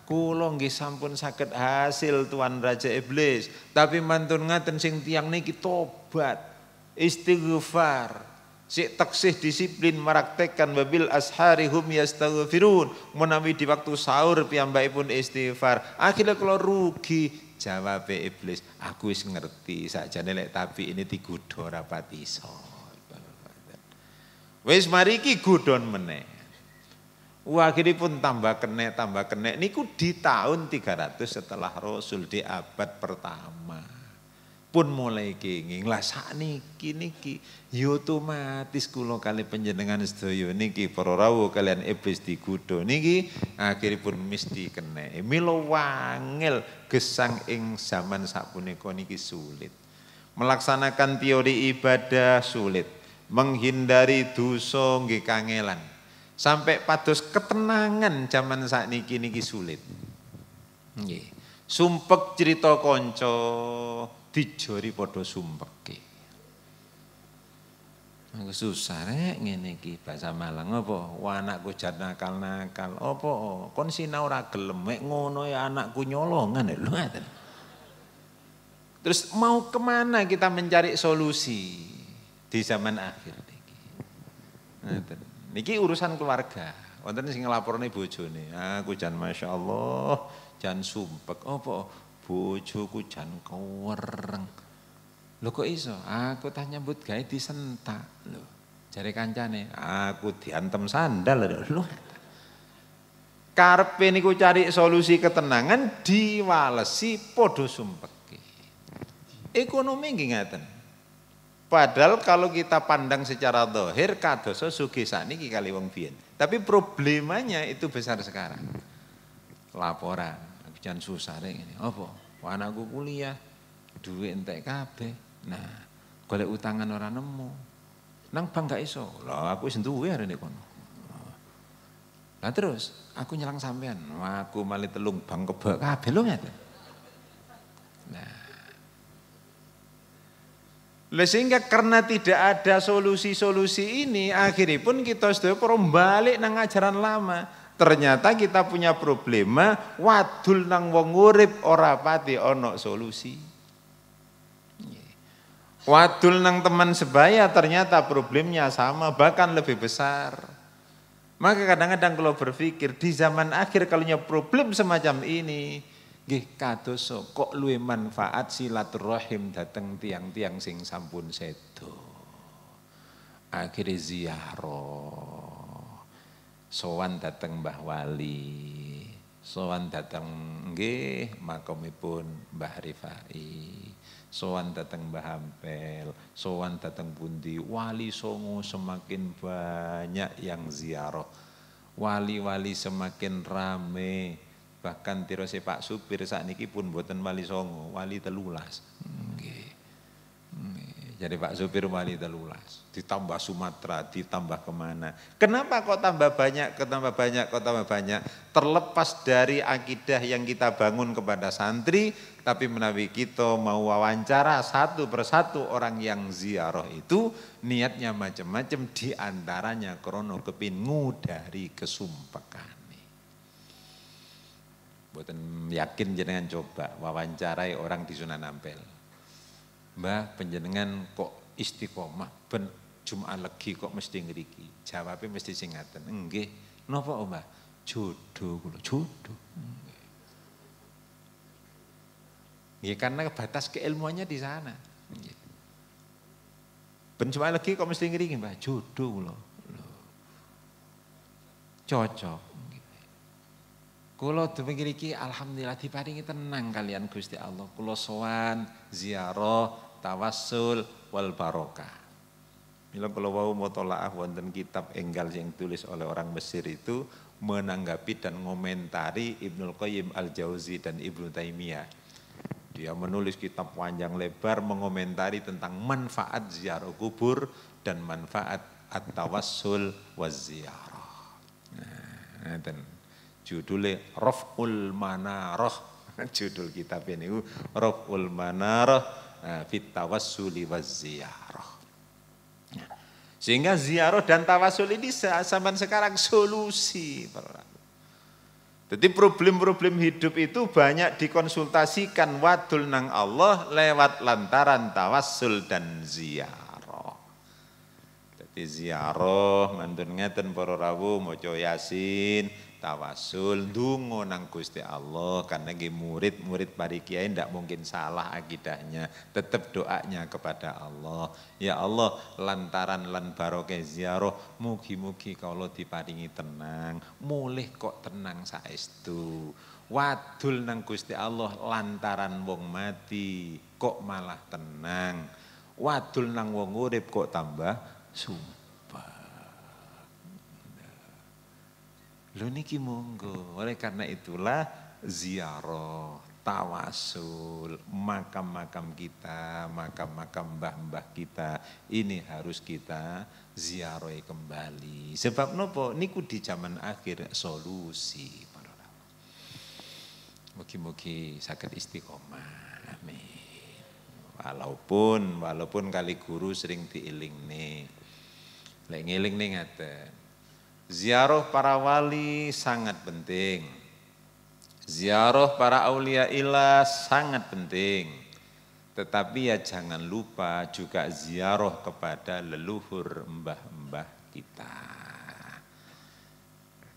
Kula nggih sampun saged hasil Tuan Raja Iblis, tapi mantun ngaten sing tiyang niki tobat, istighfar, sik taksih disiplin meraktekkan wabil ashari hum yastaghfirun, menawi di waktu sahur piyambakipun istighfar. Akhirnya kula rugi. Jawab Iblis, aku wis ngerti sakjane lek tapi ini digodha ora pati iso. Wis mari iki godhon meneh. Akhiripun tambah kenek niku di tahun 300 setelah Rasul di abad pertama. Pun mulai kenging lah sakniki niki ya otomatis kula kali panjenengan sedaya niki para rawuh kalian iblis digodha niki akhiripun mesti kena. Mila wangel gesang ing zaman sapunika niki sulit. Melaksanakan teori ibadah sulit, menghindari dosa nggih kangelan. Sampai pados ketenangan zaman sakniki niki sulit. Nggih. Sumpek cerita kanca dijori padha sumpeke. Aku susah rek ngene iki bahasa Malang apa? Wah anakku jan nakal-nakal. Apa? Kon sinau ora gelem mek ngono ya anakku nyolongan lho ngaten. Terus mau kemana kita mencari solusi di zaman akhir niki? Ngaten. Niki urusan keluarga. Wonten sing nglaporne bojone, aku jan masyaallah, jan sumpek. Apa? Bojoku jan kewereng. Lho kok iso? Aku tah nyambut gawe disentak lho. Jare kancane, aku diantem sandal lho. Karepe niku cari solusi ketenangan diwalesi padha sumpeke. Ekonomi nggih ngaten. Padahal kalau kita pandang secara zahir kadoso sugih sakniki kali wong biyen. Tapi problemanya itu besar sekarang. Laporan, aku jan susah rek ngene. Apa? Wah anakku kuliah, duit entek kabeh. Nah, golek utangan ora nemu. Nang bank gak iso. Lah aku wis duwe arene kono. Lah terus aku nyelang sampean, aku mali telung bank kebak kabeh lho ngeten. Nah, sehingga karena tidak ada solusi-solusi ini, akhirnya pun kita sudah balik nang ajaran lama. Ternyata kita punya problema, wadul nang wong urip ora pati ono solusi. Wadul nang teman sebaya ternyata problemnya sama, bahkan lebih besar. Maka kadang-kadang kalau berpikir di zaman akhir kalau punya problem semacam ini, nggih kadoso kok luwih manfaat silaturahim dateng tiang-tiang sing sampun sedo. Akhire ziarah. Sowan dateng Mbah Wali, sowan dateng nggih makamipun Mbah Rifai, sowan dateng Mbah Ampel, sowan dateng pundi wali songo semakin banyak yang ziarah. Wali-wali semakin rame. Bahkan tirose Pak Supir sakniki pun mboten wali songo, wali 13. Nggih. Jadi Pak Supir wali 13. Ditambah Sumatera, ditambah kemana. Kenapa kok tambah banyak, kok tambah banyak. Terlepas dari akidah yang kita bangun kepada santri, tapi menawi kita mau wawancara satu persatu orang yang ziarah itu, niatnya macam-macam, diantaranya krono kepin ngudari kesumpekan. Boten yakin jenengan coba wawancarai orang di Sunan Ampel. Mbah penjenengan kok istiqomah ben Jumat Legi kok mesti ngriki. Jawabnya mesti sing ngaten. Nggih. Napa Mbah? Jodoh kula, jodoh. Ya karena batas keilmuannya di sana. Ben Jumat Legi kok mesti ngriki Mbah? Jodoh kula. Cocok. Kula dumugi iki alhamdulillah diparingi tenang kalian Gusti Allah. Kula sowan ziarah, tawassul wal barokah. Mila kula wau mutalaah wonten kitab enggal yang tulis oleh orang Mesir itu menanggapi dan ngomentari Ibnul Qayyim Al-Jauzi dan Ibnu Taimiyah. Dia menulis kitab panjang lebar mengomentari tentang manfaat ziarah kubur dan manfaat at-tawassul waz-ziyarah. Nah, judulnya Raf'ul Manarah. Judul kitab ini Raf'ul Manarah fit tawassuli waz-ziyarah. Sehingga ziarah dan tawassul ini zaman sekarang solusi. Jadi problem-problem hidup itu banyak dikonsultasikan wadul nang Allah lewat lantaran tawassul dan ziarah. Jadi ziarah mantun ngeten para rawuh maca Yasin, tawassul ndonga nang Gusti Allah karena nggih murid-murid pari kiai ndak mungkin salah akidahnya, tetap doanya kepada Allah. Ya Allah, lantaran lan barokah ziarah mugi-mugi kawula diparingi tenang, mulih kok tenang saestu. Wadul nang Gusti Allah lantaran wong mati kok malah tenang. Wadul nang wong urip kok tambah sumpah. Lho niki monggo. Oleh karena itulah ziarah, tawasul, makam-makam kita, makam-makam mbah-mbah kita ini harus kita ziarahi kembali. Sebab nopo niku di zaman akhir solusi. Mugi-mugi saged istiqomah. Amin. Walaupun kali guru sering diilingne. Lek ngelingne ngaten. Ziarah para wali sangat penting. Ziarah para aulia ilah sangat penting. Tetapi ya jangan lupa juga ziarah kepada leluhur mbah-mbah kita.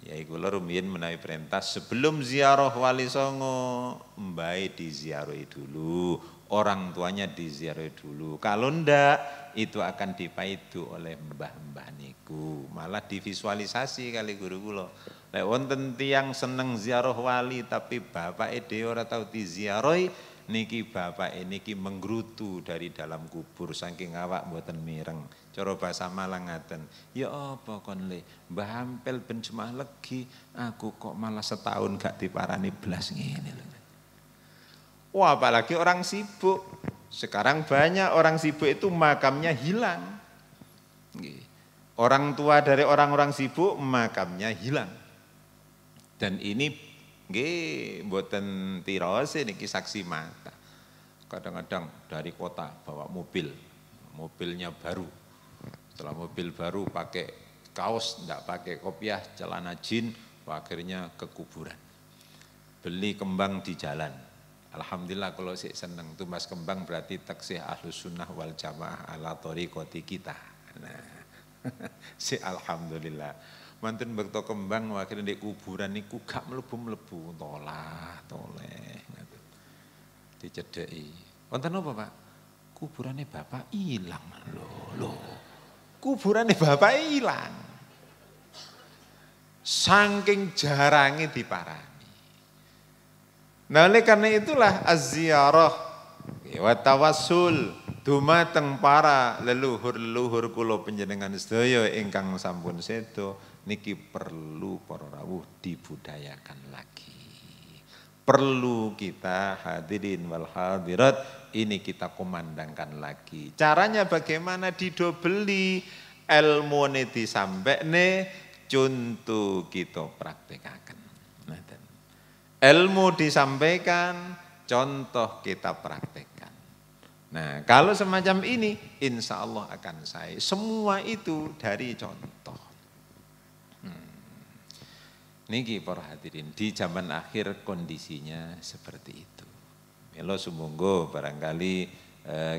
Ya kula rumiyin menawi perintah sebelum ziarah wali songo mbae diziarahi dulu, orang tuanya diziarahi dulu. Kalau ndak itu akan dipaidu oleh mbah-mbah niku. Malah divisualisasi kali guru kula. Lek wonten tiyang seneng ziarah wali tapi bapake dhewe ora tau diziarahi, niki bapake niki menggerutu dari dalam kubur saking awak mboten mireng. Cara basa Malang ngaten, ya apa kon le, Mbah Ampel ben cemah legi, aku kok malah setahun gak diparani blas ngene lho. Wah, apalagi orang sibuk. Sekarang banyak orang sibuk itu makamnya hilang. Orang tua dari orang-orang sibuk makamnya hilang. Dan ini nggih mboten tirose niki saksi mata. Kadang-kadang dari kota bawa mobil, mobilnya baru. Setelah mobil baru pakai kaos, enggak pakai kopiah, celana jin, akhirnya ke kuburan. Beli kembang di jalan. Alhamdulillah kalau sih seneng tumbas kembang berarti taksih ahlus sunnah wal jamaah ala thoriqati kita. Nah, si alhamdulillah. Mantun bekto kembang akhirnya di kuburan niku gak mlebu-mlebu toleh. Dicedheki. Wonten apa, Pak? Kuburannya bapak hilang loh. Kuburannya bapak hilang. Saking jarangnya diparani. Nah oleh karena itulah az-ziyarah wa tawassul dumateng para leluhur-leluhur kula panjenengan sedaya ingkang sampun sedo niki perlu para rawuh dibudayakan lagi. Perlu kita hadirin wal hadirat ini kita kumandangkan lagi. Caranya bagaimana didobeli ilmune disambekne contoh kita praktikaken. Ilmu disampaikan, contoh kita praktekkan. Nah kalau semacam ini insya Allah akan saya. Semua itu dari contoh. Niki para hadirin di zaman akhir kondisinya seperti itu. Melo sumunggo barangkali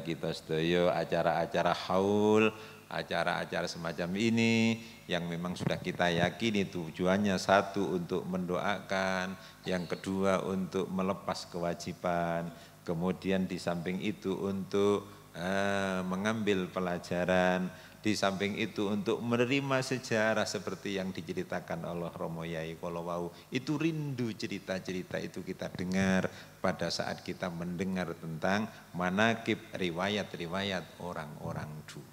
kita sedaya acara-acara haul, acara-acara semacam ini yang memang sudah kita yakini tujuannya satu untuk mendoakan, yang kedua untuk melepas kewajiban, kemudian di samping itu untuk mengambil pelajaran, di samping itu untuk menerima sejarah seperti yang diceritakan oleh Romo Yai Kolowau. Itu rindu cerita-cerita itu kita dengar pada saat kita mendengar tentang manaqib riwayat-riwayat orang-orang dulu.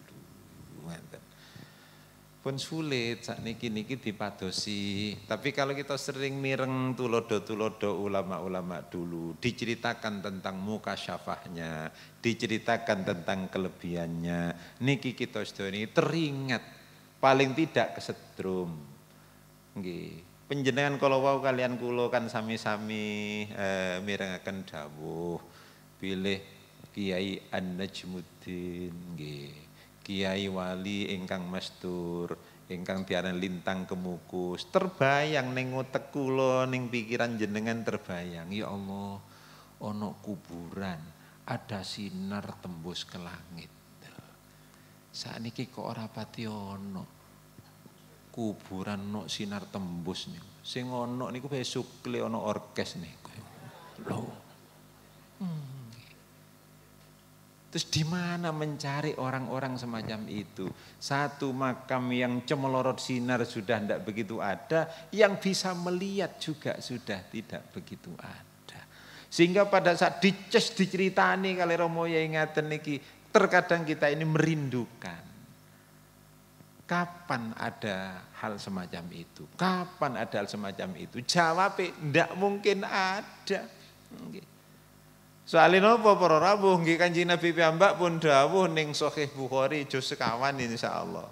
Pun sulit saat niki dipadosi. Tapi kalau kita sering mireng tulodo-tulodo ulama-ulama dulu, diceritakan tentang muka syafahnya, diceritakan tentang kelebihannya, niki kita sedaya teringat paling tidak kesetrum. Nggih. Panjenengan kalau wau kalian kula kan sami-sami mirengaken dawuh pilih Kiai An-Najmuddin nggih. Kiai wali ingkang mastur, ingkang diaran lintang kemukus. Terbayang ning utek kula ning pikiran jenengan terbayang, ya Allah, ana kuburan, ada sinar tembus ke langit. Sakniki kok ora pati ana kuburan no sinar tembus niku. Sing ana niku besok le ana orkes niku. Lho. Terus di mana mencari orang-orang semacam itu? Satu makam yang cemelorot sinar sudah tidak begitu ada, yang bisa melihat juga sudah tidak begitu ada. Sehingga pada saat diceritani kali Romo Yai ngaten niki, terkadang kita ini merindukan. Kapan ada hal semacam itu? Kapan ada hal semacam itu? Jawabnya tidak mungkin ada. Soalnya napa para rawuh nggih Kanjeng Nabi piyambak pun dawuh ning Sahih Bukhari juz sekawan insyaallah.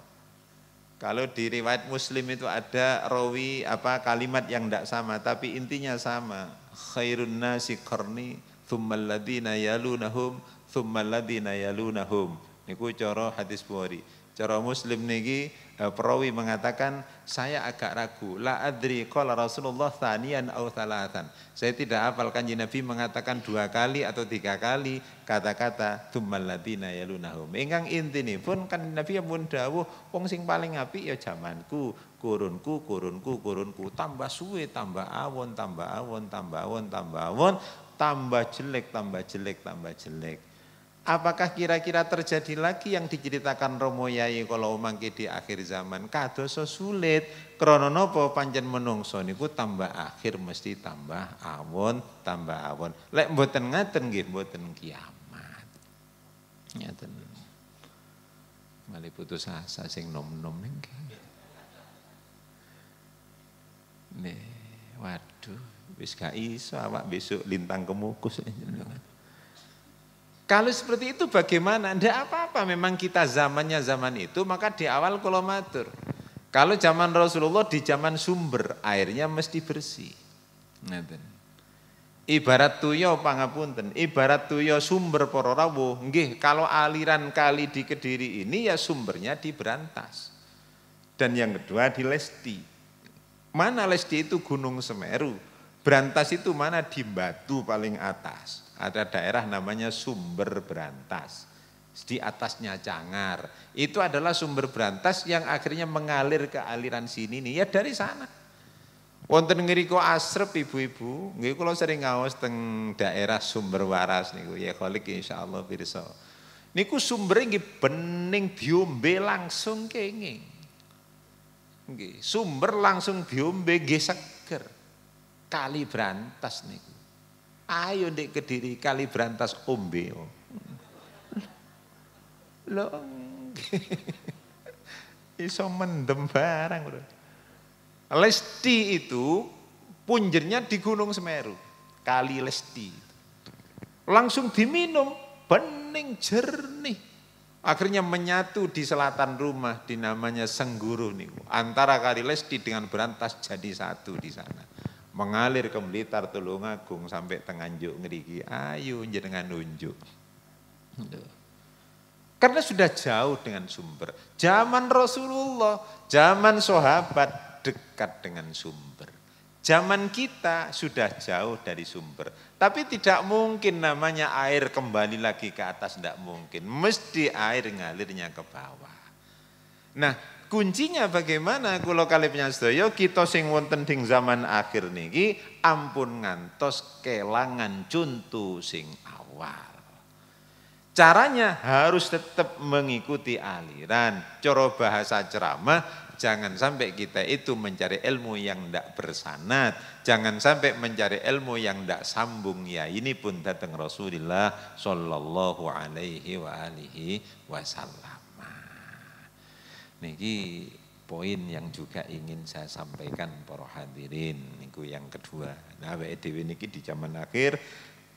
Kalau di riwayat Muslim itu ada rawi kalimat yang tidak sama tapi intinya sama. Khairun nasi qarni tsummal ladzina yalunahum tsummal ladzina yalunahum. Niku cara hadis Bukhari. Cara Muslim niki perawi mengatakan saya agak ragu la adri qala Rasulullah tsaniyan aw tsalatan. Saya tidak hafal Kanjeng Nabi mengatakan 2 kali atau 3 kali kata-kata tsummal ladzina yalunahum. Ingkang intinipun kan Nabi pun dawuh wong sing paling apik ya jamanku, kurunku, tambah suwe tambah awon, tambah awon, tambah awon, tambah awon, tambah jelek, tambah jelek, tambah jelek. Apakah kira-kira terjadi lagi yang diceritakan Romo Yai kalau mangke di akhir zaman? Kadoso sulit. Krana napa pancen menungso niku tambah akhir mesti tambah awon, tambah awon. Lek mboten ngaten nggih mboten kiamat. Ngaten. Mali putus asa sing nom-nom niki. Nih, waduh, wis gak iso awak besok lintang kemukus. Kalau seperti itu bagaimana? Tidak apa-apa, memang kita zamannya zaman itu, maka di awal kalau matur. Kalau zaman Rasulullah di zaman sumber, airnya mesti bersih. Ibarat tuyo pangapunten, ibarat tuyo sumber para rawuh. Nggih, kalau aliran kali di Kediri ini ya sumbernya di Brantas. Dan yang kedua di Lesti. Mana Lesti itu Gunung Semeru. Brantas itu mana di Batu paling atas. Ada daerah namanya Sumber Brantas. Di atasnya Cangar. Itu adalah sumber Brantas yang akhirnya mengalir ke aliran sini nih. Ya dari sana. Wonten ngriko asrep ibu-ibu. Nggih kula sering ngaos teng daerah Sumber Waras niku. Ya kholik insyaallah pirsa. Niku sumbere nggih bening diombe langsung kenging. Nggih, sumber langsung diombe nggih seger. Kali Brantas niku. Ayo ndek Kediri Kali Brantas ombe. Lho. Iso mendem barang, Bro. Lesti itu punjernya di Gunung Semeru. Kali Lesti. Langsung diminum, bening jernih. Akhirnya menyatu di selatan rumah di namanya Sengguru niku. Antara Kali Lesti dengan Brantas jadi satu di sana. Mengalir ke Blitar, Tulungagung sampai Tenganjuk ngriki. Ayo jenengan nunjuk. Karena sudah jauh dengan sumber. Zaman Rasulullah, zaman sahabat dekat dengan sumber. Zaman kita sudah jauh dari sumber. Tapi tidak mungkin namanya air kembali lagi ke atas, tidak mungkin. Mesti air ngalirnya ke bawah. Nah, kuncinya bagaimana kula kalih sedaya kita sing wonten ing zaman akhir niki ampun ngantos kelangan contoh sing awal. Caranya harus tetap mengikuti aliran. Cara bahasa ceramah, jangan sampai kita itu mencari ilmu yang tidak bersanad. Jangan sampai mencari ilmu yang tidak sambung. Ya ini pun datang Rasulullah sallallahu alaihi wa alihi wasallam. Niki poin yang juga ingin saya sampaikan para hadirin. Niku yang kedua. Nah, awake dhewe niki di zaman akhir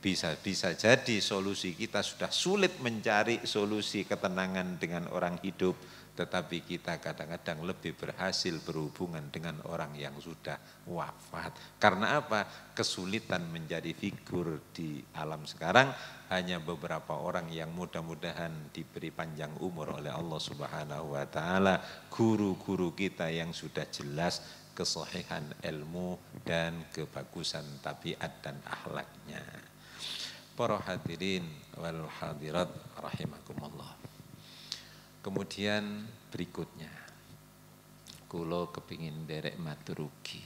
bisa jadi solusi kita sudah sulit mencari solusi ketenangan dengan orang hidup Tetapi kita kadang-kadang lebih berhasil berhubungan dengan orang yang sudah wafat. Karena apa? Kesulitan menjadi figur di alam sekarang, hanya beberapa orang yang mudah-mudahan diberi panjang umur oleh Allah Subhanahu wa taala, guru-guru kita yang sudah jelas kesahihan ilmu dan kebagusan tabiat dan akhlaknya. Para hadirin wal hadirat rahimakumullah. Kemudian berikutnya, kula kepingin derek maturugi.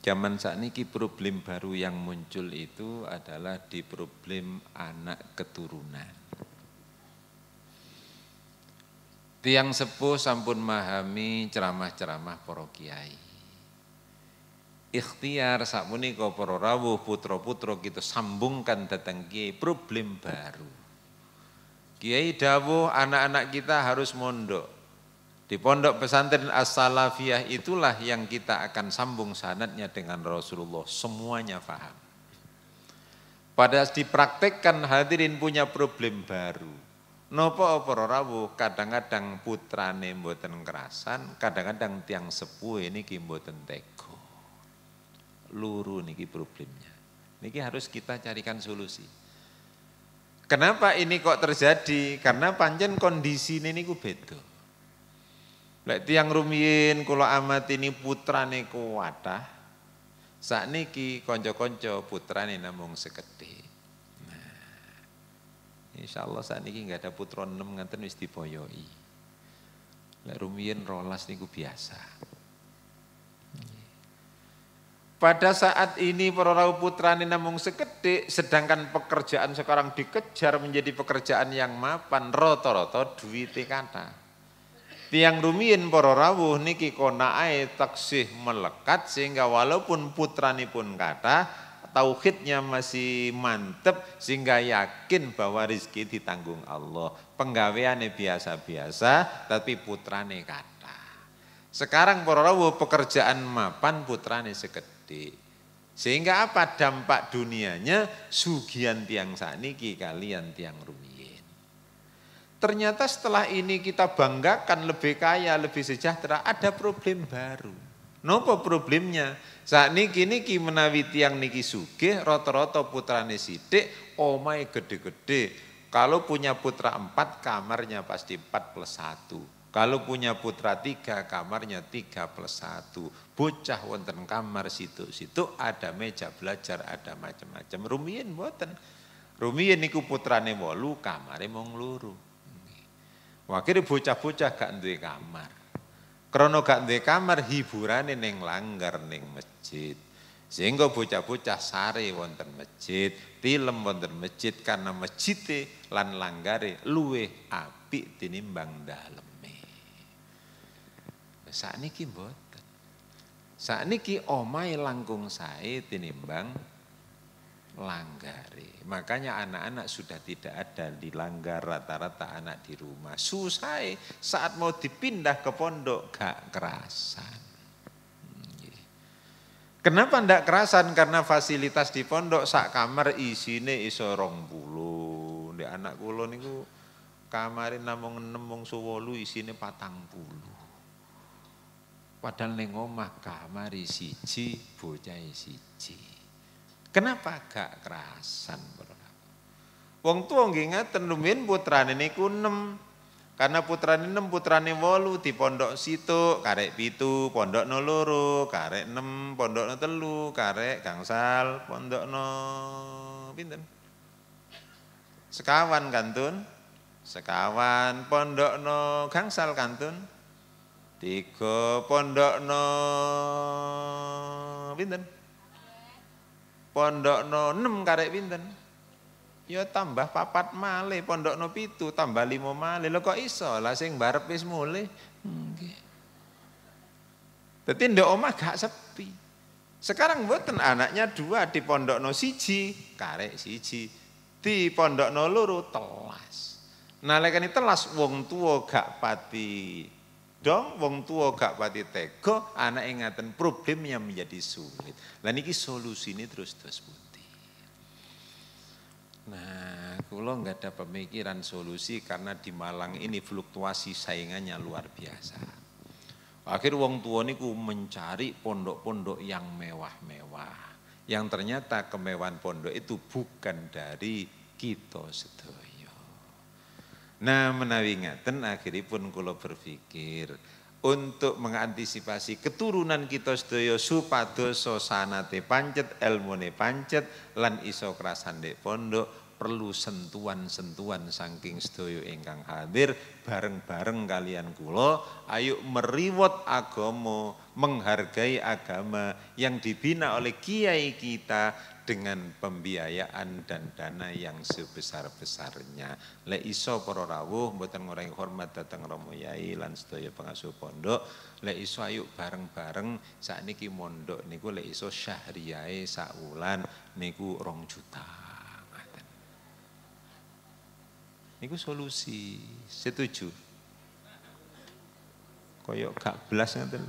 Zaman sakniki problem baru yang muncul itu adalah di problem anak keturunan. Tiang sepuh sampun memahami ceramah-ceramah para kiai. Ikhtiar sakmenika para rawuh putra-putra kita sambungkan datang kiai, problem baru. Kiai dawuh anak-anak kita harus mondok. Di pondok pesantren As-Salafiyah itulah yang kita akan sambung sanadnya dengan Rasulullah. Semuanya paham. Pada dipraktekkan hadirin punya problem baru. Napa para rawuh kadang-kadang putrane mboten kerasan, kadang-kadang tiang sepuh niki mboten tega. Luru niki problemnya. Niki harus kita carikan solusi. Kenapa ini kok terjadi? Karena pancen kondisi ini niku beda. Lek tiyang rumiyin kula amati ini putrane kuwatah. Sakniki kanca-kanca putrane namung sekedhik. Nah, insyaallah sakniki enggak ada putra 6 nganten wis diboyoki. Lek rumiyin 12 niku biasa. Pada saat ini para rawuh putrane namung sekedhik, sedangkan pekerjaan sekarang dikejar menjadi pekerjaan yang mapan, rata-rata duwite kathah. Tiang rumiyin para rawuh niki konake taksih melekat sehingga walaupun putranipun kathah, tauhidnya masih mantep sehingga yakin bahwa rezeki ditanggung Allah. Penggaweane biasa-biasa tapi putrane kathah. Sekarang para rawuh pekerjaan mapan putrane sekedhik. Sehingga apa dampak dunianya sugihan tiang sakniki kalian tiang rumiyin. Ternyata setelah ini kita banggakan lebih kaya, lebih sejahtera, ada problem baru. Napa problemnya? Sakniki niki menawi tiang niki sugih rata-rata putrane sithik, omahe gede-gede. Kalau punya putra 4 kamarnya pasti 4+1. Kalau punya putra 3 kamarnya 3+1. Bocah wonten kamar situ-situ ada meja belajar, ada macam-macam. Rumiyin mboten. Rumiyin niku putrane 8 kamare mung 2. Akhire bocah-bocah gak duwe kamar. Krana gak duwe kamar hiburane ning langgar ning masjid. Sehingga bocah-bocah sare wonten masjid, tilem wonten masjid karena masjide lan langgare luwih apik tinimbang dalem. Sakniki mboten. Sakniki omahe langkung sae tinimbang langgare. Makanya anak-anak sudah tidak ada di langgar, rata-rata anak di rumah. Susah saat mau dipindah ke pondok gak kerasan. Kenapa ndak kerasan? Karena fasilitas di pondok sak kamar isine iso 20. Ndek anak kula niku kamare namung 6 wong 8 isine 40. Padahal ning omah kamari siji, bocahe siji. Kenapa gak kerasan, Bro? Wong tuwa nggih ngaten rumiyin putrane niku 6. Karena putrane 6, putrane 8 di pondok situ, karek 7, pondokno 2, karek 6, pondokno 3, karek gangsal, pondokno pinten? Sekawan kantun. Sekawan pondokno gangsal kantun. 3 pondokno pinten? Pondokno 6 karek pinten? Ya tambah 4 malih, pondokno 7 tambah 5 malih. Lho kok iso? Lah sing barep wis mulih. Nggih. Dadi ndek omah gak sepi. Sekarang mboten anaknya 2 di pondokno 1 karek 1. Di pondokno 2 telas. Nalekane telas wong tuwa gak pati dong, wong tua gak pati tega, anak ngaten problemnya menjadi sulit. Lah niki solusine terus pundi. Nah, kula nggak ada pemikiran solusi karena di Malang ini fluktuasi saingannya luar biasa. Akhir wong tua niku mencari pondok-pondok yang mewah-mewah. Yang ternyata kemewahan pondok itu bukan dari kita sedaya. Nah menawi ngaten akhiripun kula berpikir untuk mengantisipasi keturunan kita sedaya supados sanate pancet, ilmune pancet lan iso krasan ndek pondok perlu sentuhan-sentuhan saking sedaya ingkang hadir bareng-bareng kalian kula ayo meriwot agama, menghargai agama yang dibina oleh kiai kita dengan pembiayaan dan dana yang sebesar-besarnya. Lek iso para rawuh mboten ngurangi hormat dhateng Romo Yai lan sedaya pengasuh pondok, lek iso ayo bareng-bareng sakniki mondok niku lek iso syahriyahe sak wulan niku 2 juta. Niku solusi, setuju? Koyok gak belas ngoten.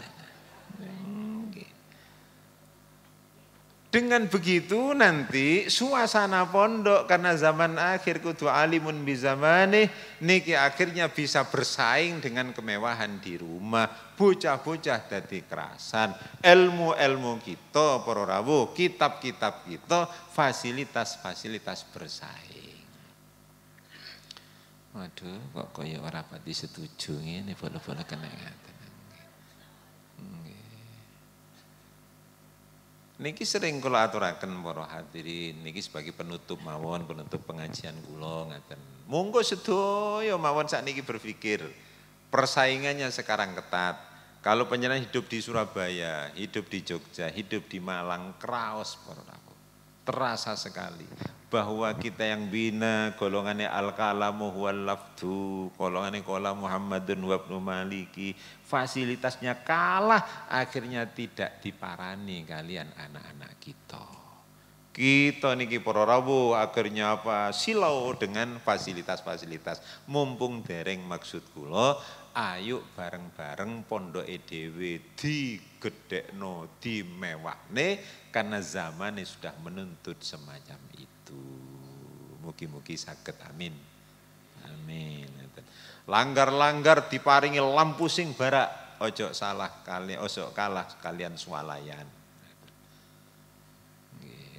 Dengan begitu nanti suasana pondok karena zaman akhir kudu alimun bizamane niki akhirnya bisa bersaing dengan kemewahan di rumah. Bocah-bocah dadi kerasan. Ilmu-ilmu kita para rawuh, kitab-kitab kita, fasilitas-fasilitas bersaing. Waduh, kok kaya ora pati setuju ngene bola-bola kena ngaten. Niki sering kula aturaken para hadirin, niki sebagai penutup mawon, penutup pengajian kula ngaten. Monggo sedaya mawon sakniki berpikir persaingannya sekarang ketat. Kalau panjenengan hidup di Surabaya, hidup di Jogja, hidup di Malang, kraos para rawuh. Terasa sekali bahwa kita yang bina golongannya al-kalamu huwal lafdu, golongannya kola Muhammadun wa ibnu Maliki, fasilitasnya kalah, akhirnya tidak diparani kalian anak-anak kita. Kita niki para rawuh akhirnya apa? Silau dengan fasilitas-fasilitas. Mumpung dereng maksud kula, ayo bareng-bareng pondoke dhewe digedhekno, dimewahne karena zaman sudah menuntut semacam itu. Mugi-mugi saged amin. Amin. Langgar-langgar diparingi lampu sing barak, ojo salah kali, ojo kalah kalian swalayan.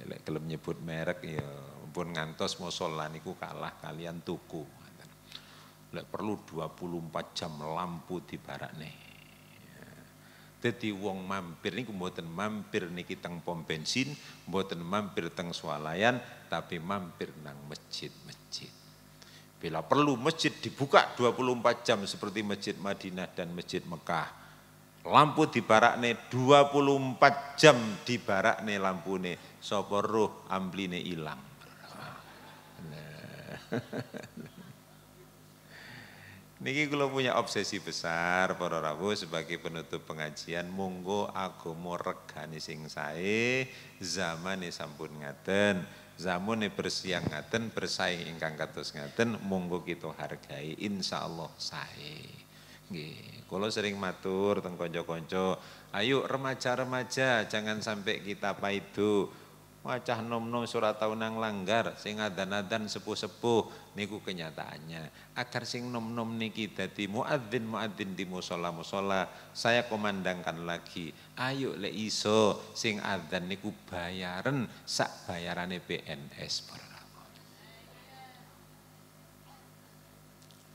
Lek kelem nyebut merek ya pun ngantos musala niku kalah kalian tuku. Lek perlu 24 jam lampu dibarakne. Dadi wong mampir niku mboten mampir niki teng pom bensin, mboten mampir teng swalayan, tapi mampir nang masjid-masjid. Bila perlu masjid dibuka 24 jam seperti Masjid Madinah dan Masjid Mekah. Lampu dibarakne 24 jam dibarakne lampune, sapa roh ambline ilang. Niki kula punya obsesi besar para rawuh sebagai penutup pengajian, monggo agama regane sing sae, zamane sampun ngaten, zamane bersiang ngaten, bersaing ingkang kados ngaten, monggo kita hargai, insyaallah sae. Nggih, kula sering matur teng kanca-kanca, ayo remaja-remaja jangan sampai kita paido. Wacah nom-nom surat tau nang langgar, sing adan-adan sepuh-sepuh niku kenyataannya. Agar sing nom-nom niki dadi muadzin-muadzin di musala-musala, saya komandangkan lagi. Ayo lek iso sing adzan niku bayaran sak bayarane PNS para rawuh.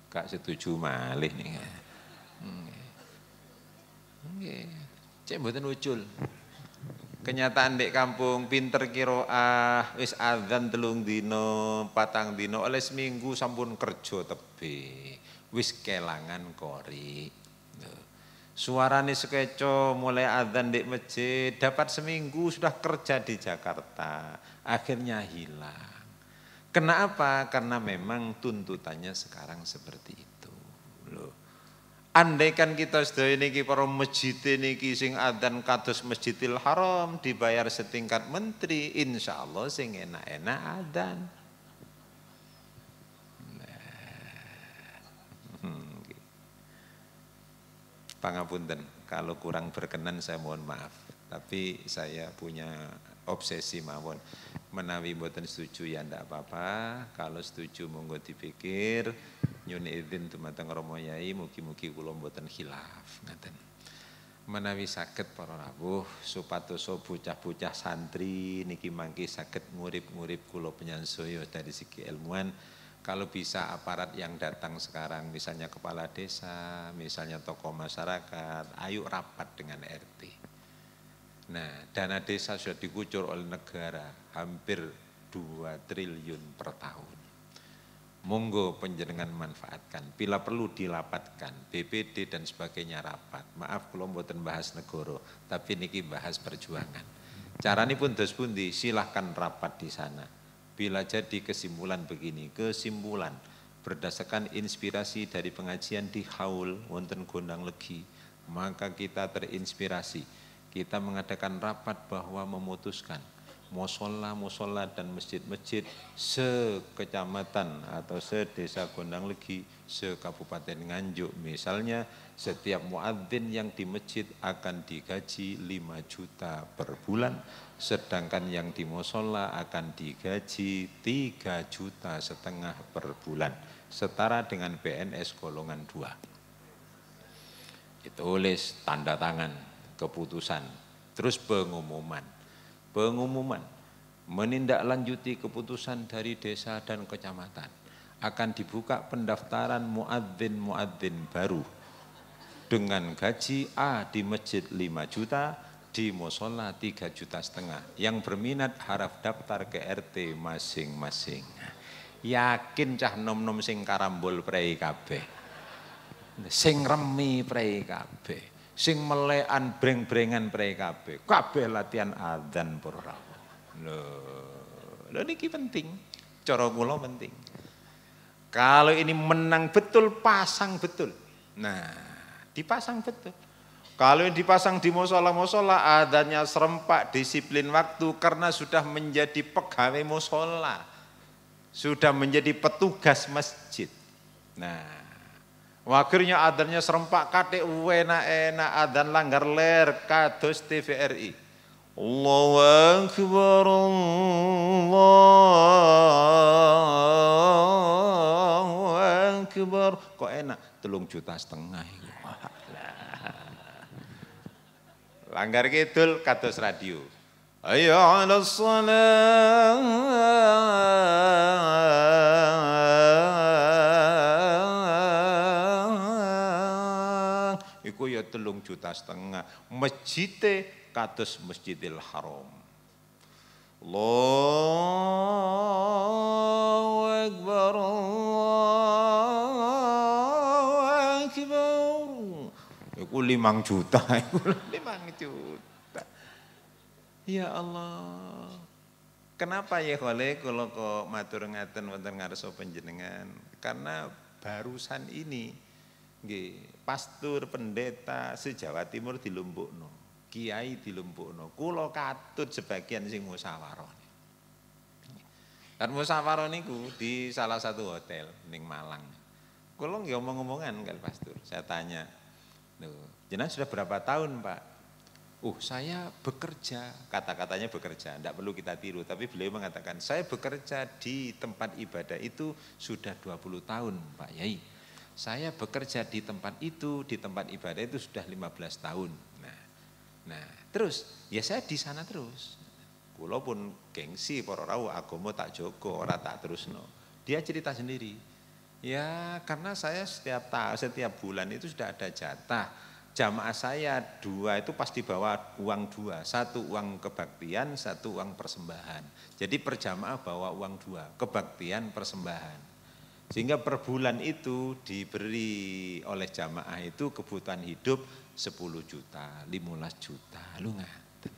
Gak setuju malih nih. Nggih. Cek mboten ucul. Kenyataan dek kampung pinter kiroah wis adzan 3 dino 4 dino oleh seminggu sampun kerja tebe wis kelangan kori suarane sekeco mulai adzan dek masjid dapat seminggu sudah kerja di Jakarta akhirnya hilang. Kenapa? Karena memang tuntutannya sekarang seperti itu loh. Andaikan kita sedaya niki para masjid niki sing adzan kados Masjidil Haram dibayar setingkat menteri, insyaallah sing enak-enak adzan. Pangapunten kalau kurang berkenan saya mohon maaf, tapi saya punya obsesi mawon. Menawi mboten setuju ya ndak apa-apa, kalau setuju monggo dipikir. Nyun izin dumateng Rama Yai mugi-mugi kula mboten khilaf ngaten. Menawi saged para rawuh supados bocah-bocah santri niki mangke saged ngurip-ngurip kula penyansaya dari segi ilmuwan. Kalau bisa aparat yang datang sekarang, misalnya kepala desa, misalnya tokoh masyarakat, ayo rapat dengan RT. Nah, dana desa sudah dikucur oleh negara hampir 2 triliun per tahun. Monggo penjenengan manfaatkan, bila perlu dilapatkan, BPD dan sebagainya rapat. Maaf kalau mboten bahas negara, tapi niki bahas perjuangan. Caranya pun dos pundi, silahkan rapat di sana. Bila jadi kesimpulan begini, kesimpulan berdasarkan inspirasi dari pengajian di Haul wonten Gondang Legi, maka kita terinspirasi. Kita mengadakan rapat bahwa memutuskan musola dan masjid-masjid sekecamatan atau sedesa Gondang Legi, sekabupaten Nganjuk. Misalnya setiap muadzin yang di masjid akan digaji 5 juta per bulan, sedangkan yang di musola akan digaji 3,5 juta per bulan, setara dengan PNS golongan 2. Ditulis tanda tangan keputusan, terus pengumuman menindaklanjuti keputusan dari desa dan kecamatan. Akan dibuka pendaftaran muadzin baru dengan gaji A di masjid 5 juta, di musola 3,5 juta. Yang berminat harap daftar ke RT masing-masing. Yakin cah nom-nom sing karambol prei kabeh, sing remi prei kabeh, sing melekan breng-brengan prei kabeh, kabeh latihan adzan para rawuh. Lho niki penting, cara kula penting. Kalau ini menang betul, pasang betul. Nah, dipasang betul. Kalau yang dipasang di musola-musola, adanya serempak, disiplin waktu, karena sudah menjadi pegawai musola, sudah menjadi petugas masjid. Nah, akhirnya adanya serempak, kate enak-enak, adan langgar ler, kados TVRI. Allahu Akbar, Allahu Akbar. Kok enak, 3,5 juta. Langgar kidul kados radio. Hayya 'alas shalah. Iku ya 3,5 juta. Masjide kados Masjidil Haram. Allahu Akbar, Allahu Akbar. Iku 5 juta, iku 5 juta. Ya Allah. Kenapa ya khole kula kok matur ngaten wonten ngarsa panjenengan? Karena barusan ini nggih, pastor pendeta se-Jawa Timur dilumpukno. Kiai dilumpukno, kula katut sebagian sing musyawarah. Dan musyawarah niku di salah satu hotel ning Malang. Kula nggih omong-omongan kali pastor. Saya tanya, jenengan sudah berapa tahun, Pak? Saya bekerja, kata-katanya bekerja, tidak perlu kita tiru, tapi beliau mengatakan, saya bekerja di tempat ibadah itu sudah 20 tahun, Pak Yai. Saya bekerja di tempat itu, di tempat ibadah itu sudah 15 tahun. Nah, terus ya saya di sana terus. Kula pun gengsi para rawuh agama tak jogo, ora tak terusno. Dia cerita sendiri. Ya, karena saya setiap bulan itu sudah ada jatah. Jamaah saya 2 itu pasti bawa uang 2, 1 uang kebaktian, 1 uang persembahan. Jadi per jamaah bawa uang 2, kebaktian, persembahan. Sehingga per bulan itu diberi oleh jamaah itu kebutuhan hidup 10 juta, 15 juta, lu ngaten.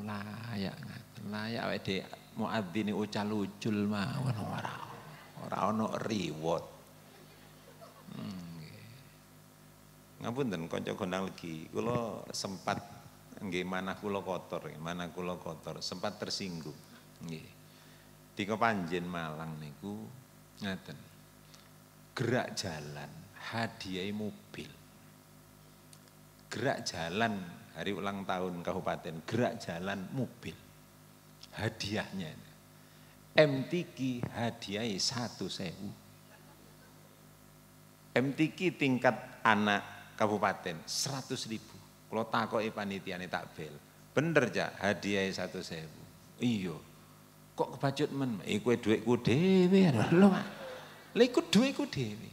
Layak ngaten, layak awake dhewe muadzine ucal-ucul mawon ora ono reward. Ngapunten kanca Gondang Legi, kula sempat nggih manah kula kotor, sempat tersinggung. Nggih. Di Kepanjen Malang niku ngaten. Gerak jalan, hadiah mobil. Gerak jalan hari ulang tahun kabupaten, gerak jalan mobil. hadiahnya. MTQ hadiah 1.000. MTQ tingkat anak kabupaten 100.000. Kalau takoki panitiane takbel. Bener ja hadiah 1.000. Iya. Kok kebacut men? Iku dhuwitku dhewe lho. Lha iku dhuwitku dhewe.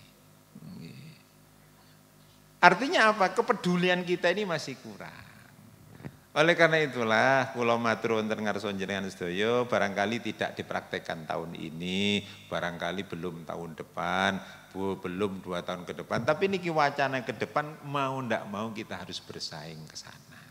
Artinya apa? Kepedulian kita ini masih kurang. Oleh karena itulah kula matur wonten ngarsa jenengan sedaya barangkali tidak dipraktekkan tahun ini, barangkali belum tahun depan, belum 2 tahun ke depan, tapi niki wacana ke depan mau ndak mau kita harus bersaing ke sana.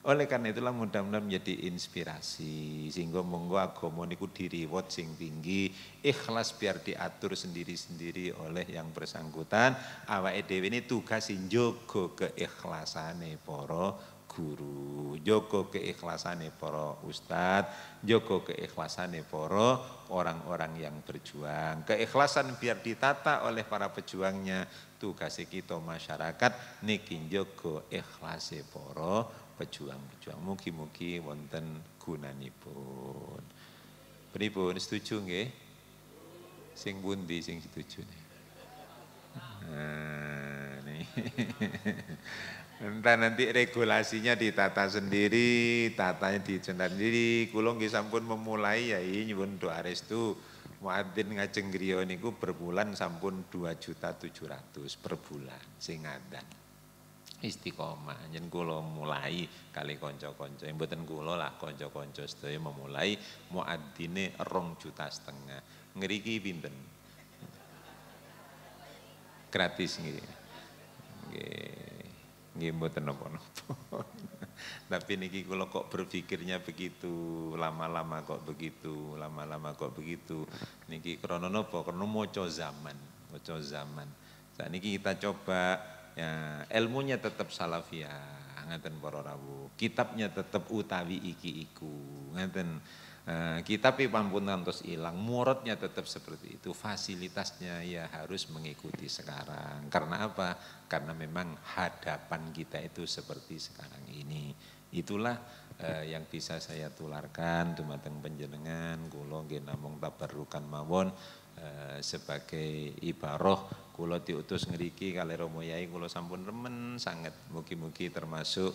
Oleh karena itulah mudah-mudahan menjadi inspirasi sehingga monggo agama niku diriwot sing tinggi, ikhlas biar diatur sendiri-sendiri oleh yang bersangkutan. Awake dhewe ini tugas njogo keikhlasane para guru, jogo keikhlasannya para ustadz, jogo keikhlasannya para orang-orang yang berjuang. Keikhlasan biar ditata oleh para pejuangnya, tugas kita masyarakat niki jogo ikhlase para pejuang-pejuang. Mugi-mugi wonten gunanipun. Pripun setuju nggih? Sing pundi sing setuju nih? Nih. Entah nanti regulasinya ditata sendiri, tatanya sendiri. Kula nggih sampun memulai yai nyuwun doa restu. Muadzin ngajeng griya niku per bulan sampun 2.700.000 per bulan sing ngadan. Istiqomah yen kula mulai kali kanca-kanca, mboten kula lah kanca-kanca sedaya memulai muadzine 2,5 juta. Ngriki pinten? Gratis nggih. Nggih mboten napa-napa. Tapi niki kula kok berpikirnya begitu, lama-lama kok begitu, lama-lama kok begitu. Niki krana napa? Krana maca zaman. Sakniki kita coba ya, ilmunya tetap salafiyah, ngaten para rawuh. Kitabnya tetap utawi iki iku, ngaten. Kitab pampun ngantos ilang, muridnya tetap seperti itu, fasilitasnya ya harus mengikuti sekarang. Karena apa? Karena memang hadapan kita itu seperti sekarang ini. Itulah yang bisa saya tularkan dumateng panjenengan. Kula nggih namung tabarrukan mawon sebagai ibaroh kula diutus ngriki kali Romo Yai kula sampun remen sangat. Mugi-mugi termasuk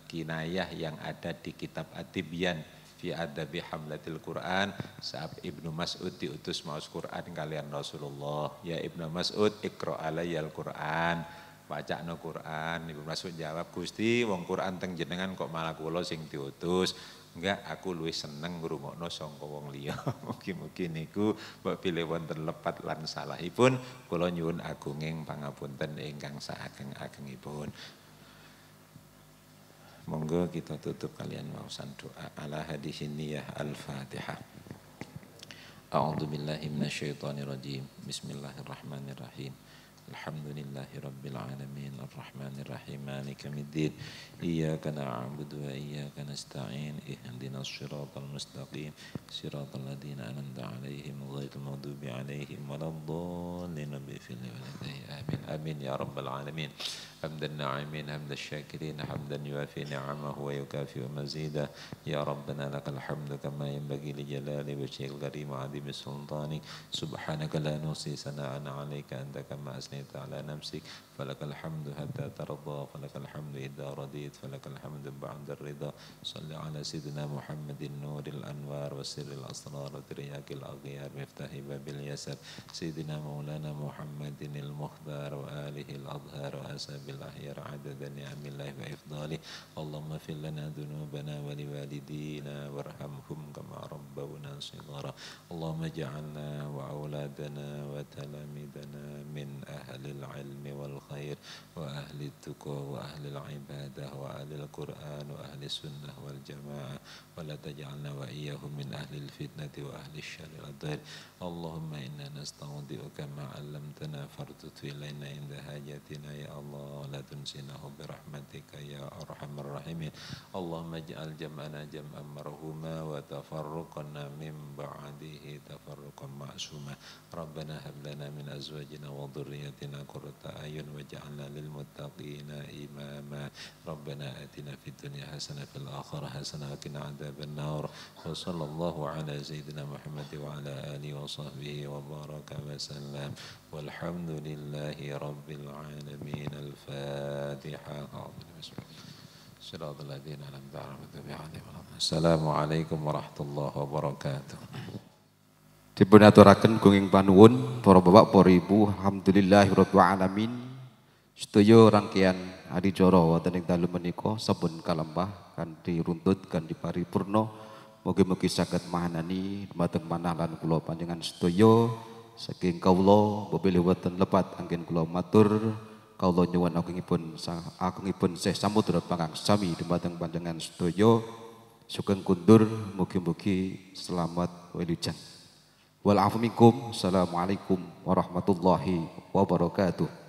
kinayah yang ada di kitab At-Tibyan fi adabi hamlatil Quran saat Ibnu Mas'ud diutus maos Quran kalian Rasulullah. Ya Ibnu Mas'ud iqra alayyal Quran, bacakno Quran. Ibnu Mas'ud jawab, Gusti wong Quran teng jenengan kok malah kula sing diutus. Enggak, aku luwih seneng ngrungokno sangka wong liya. Mugi-mugi niku mbok pilih wonten lepat lan salahipun kula nyuwun agunging pangapunten ingkang saageng-agengipun. Monggo kita tutup kalian wawasan doa ala hadihin niyah al-Fatihah. A'udzu billahi minasyaitonir rajim. Bismillahirrahmanirrahim. Alhamdulillahi rabbil alamin arrahmanir rahim maliki yaumiddin iyyaka na'budu wa iyyaka nasta'in ihdinas siratal mustaqim siratal ladzina an'amta 'alaihim ghairil maghdubi 'alaihim waladdallin amin amin ya rabbal alamin. Hamdan na'imin hamdan syakirin hamdan yuafi ni'amahu wa yukafi mazidah. Ya Rabbana lakal hamdu kama yanbaghi li jalali wajhikal karim wa 'azimi sultanik. Subhanaka la nuhsi sana'an 'alaika anta kama asnaita 'ala nafsik. Falakal hamdu hatta tarda, falakal hamdu idza radit, falakal hamdu ba'da ridha. Shalli 'ala sayyidina Muhammadin nuril anwar wa sirril asrar wa tiryakil aghyar miftahi babil yasar. Sayyidina Maulana Muhammadin al-Mukhtar wa alihi al-adhar wa ashabi الأحيار عدد نعم الله وإفضاله. اللهم اغفر لنا ذنوبنا ولوالدينا وارحمهم كما ربونا صغارا. اللهم اجعلنا وأولادنا وتلاميذنا من أهل العلم والخير وأهل التقوى وأهل العبادة وأهل القرآن وأهل السنة والجماعة ولا تجعلنا وإياهم من أهل الفتنة وأهل الشر والضير. اللهم إنا نستودعك ما علمتنا فارتد إلينا عند حاجتنا يا الله. لا تنسناه برحمتك يا أرحم الراحمين اللهم اجعل جمعنا جمعا مرحوما وتفرقنا من بعده تفرقا معصوما ربنا هب لنا من أزواجنا وذريتنا قرة أعين واجعلنا للمتقين إماما ربنا آتنا في الدنيا حسنة في الآخرة حسنة وقنا عذاب النار وصلى الله على سيدنا محمد وعلى آله وصحبه وبارك وسلم والحمد لله رب العالمين الفاتحة صراط الذين أنعمت عليهم السلام عليكم ورحمة الله وبركاته. Dipun aturaken gunging panuwun para bapak para ibu alhamdulillahirabbil alamin. Sedaya rangkaian adicara wonten ing dalu menika sampun kalembah kanthi runtut kanthi paripurna. Mugi-mugi saged mahanani dumateng manah lan kula panjenengan sedaya saking kawula bebelih wonten lepat anggen kula matur kawula nyuwun agungipun Syekh Samudra Pangkang Sami dumateng panjenengan sedaya sugeng kundur mugi-mugi selamat wilujeng. Wal afu minkum. Assalamualaikum warahmatullahi wabarakatuh.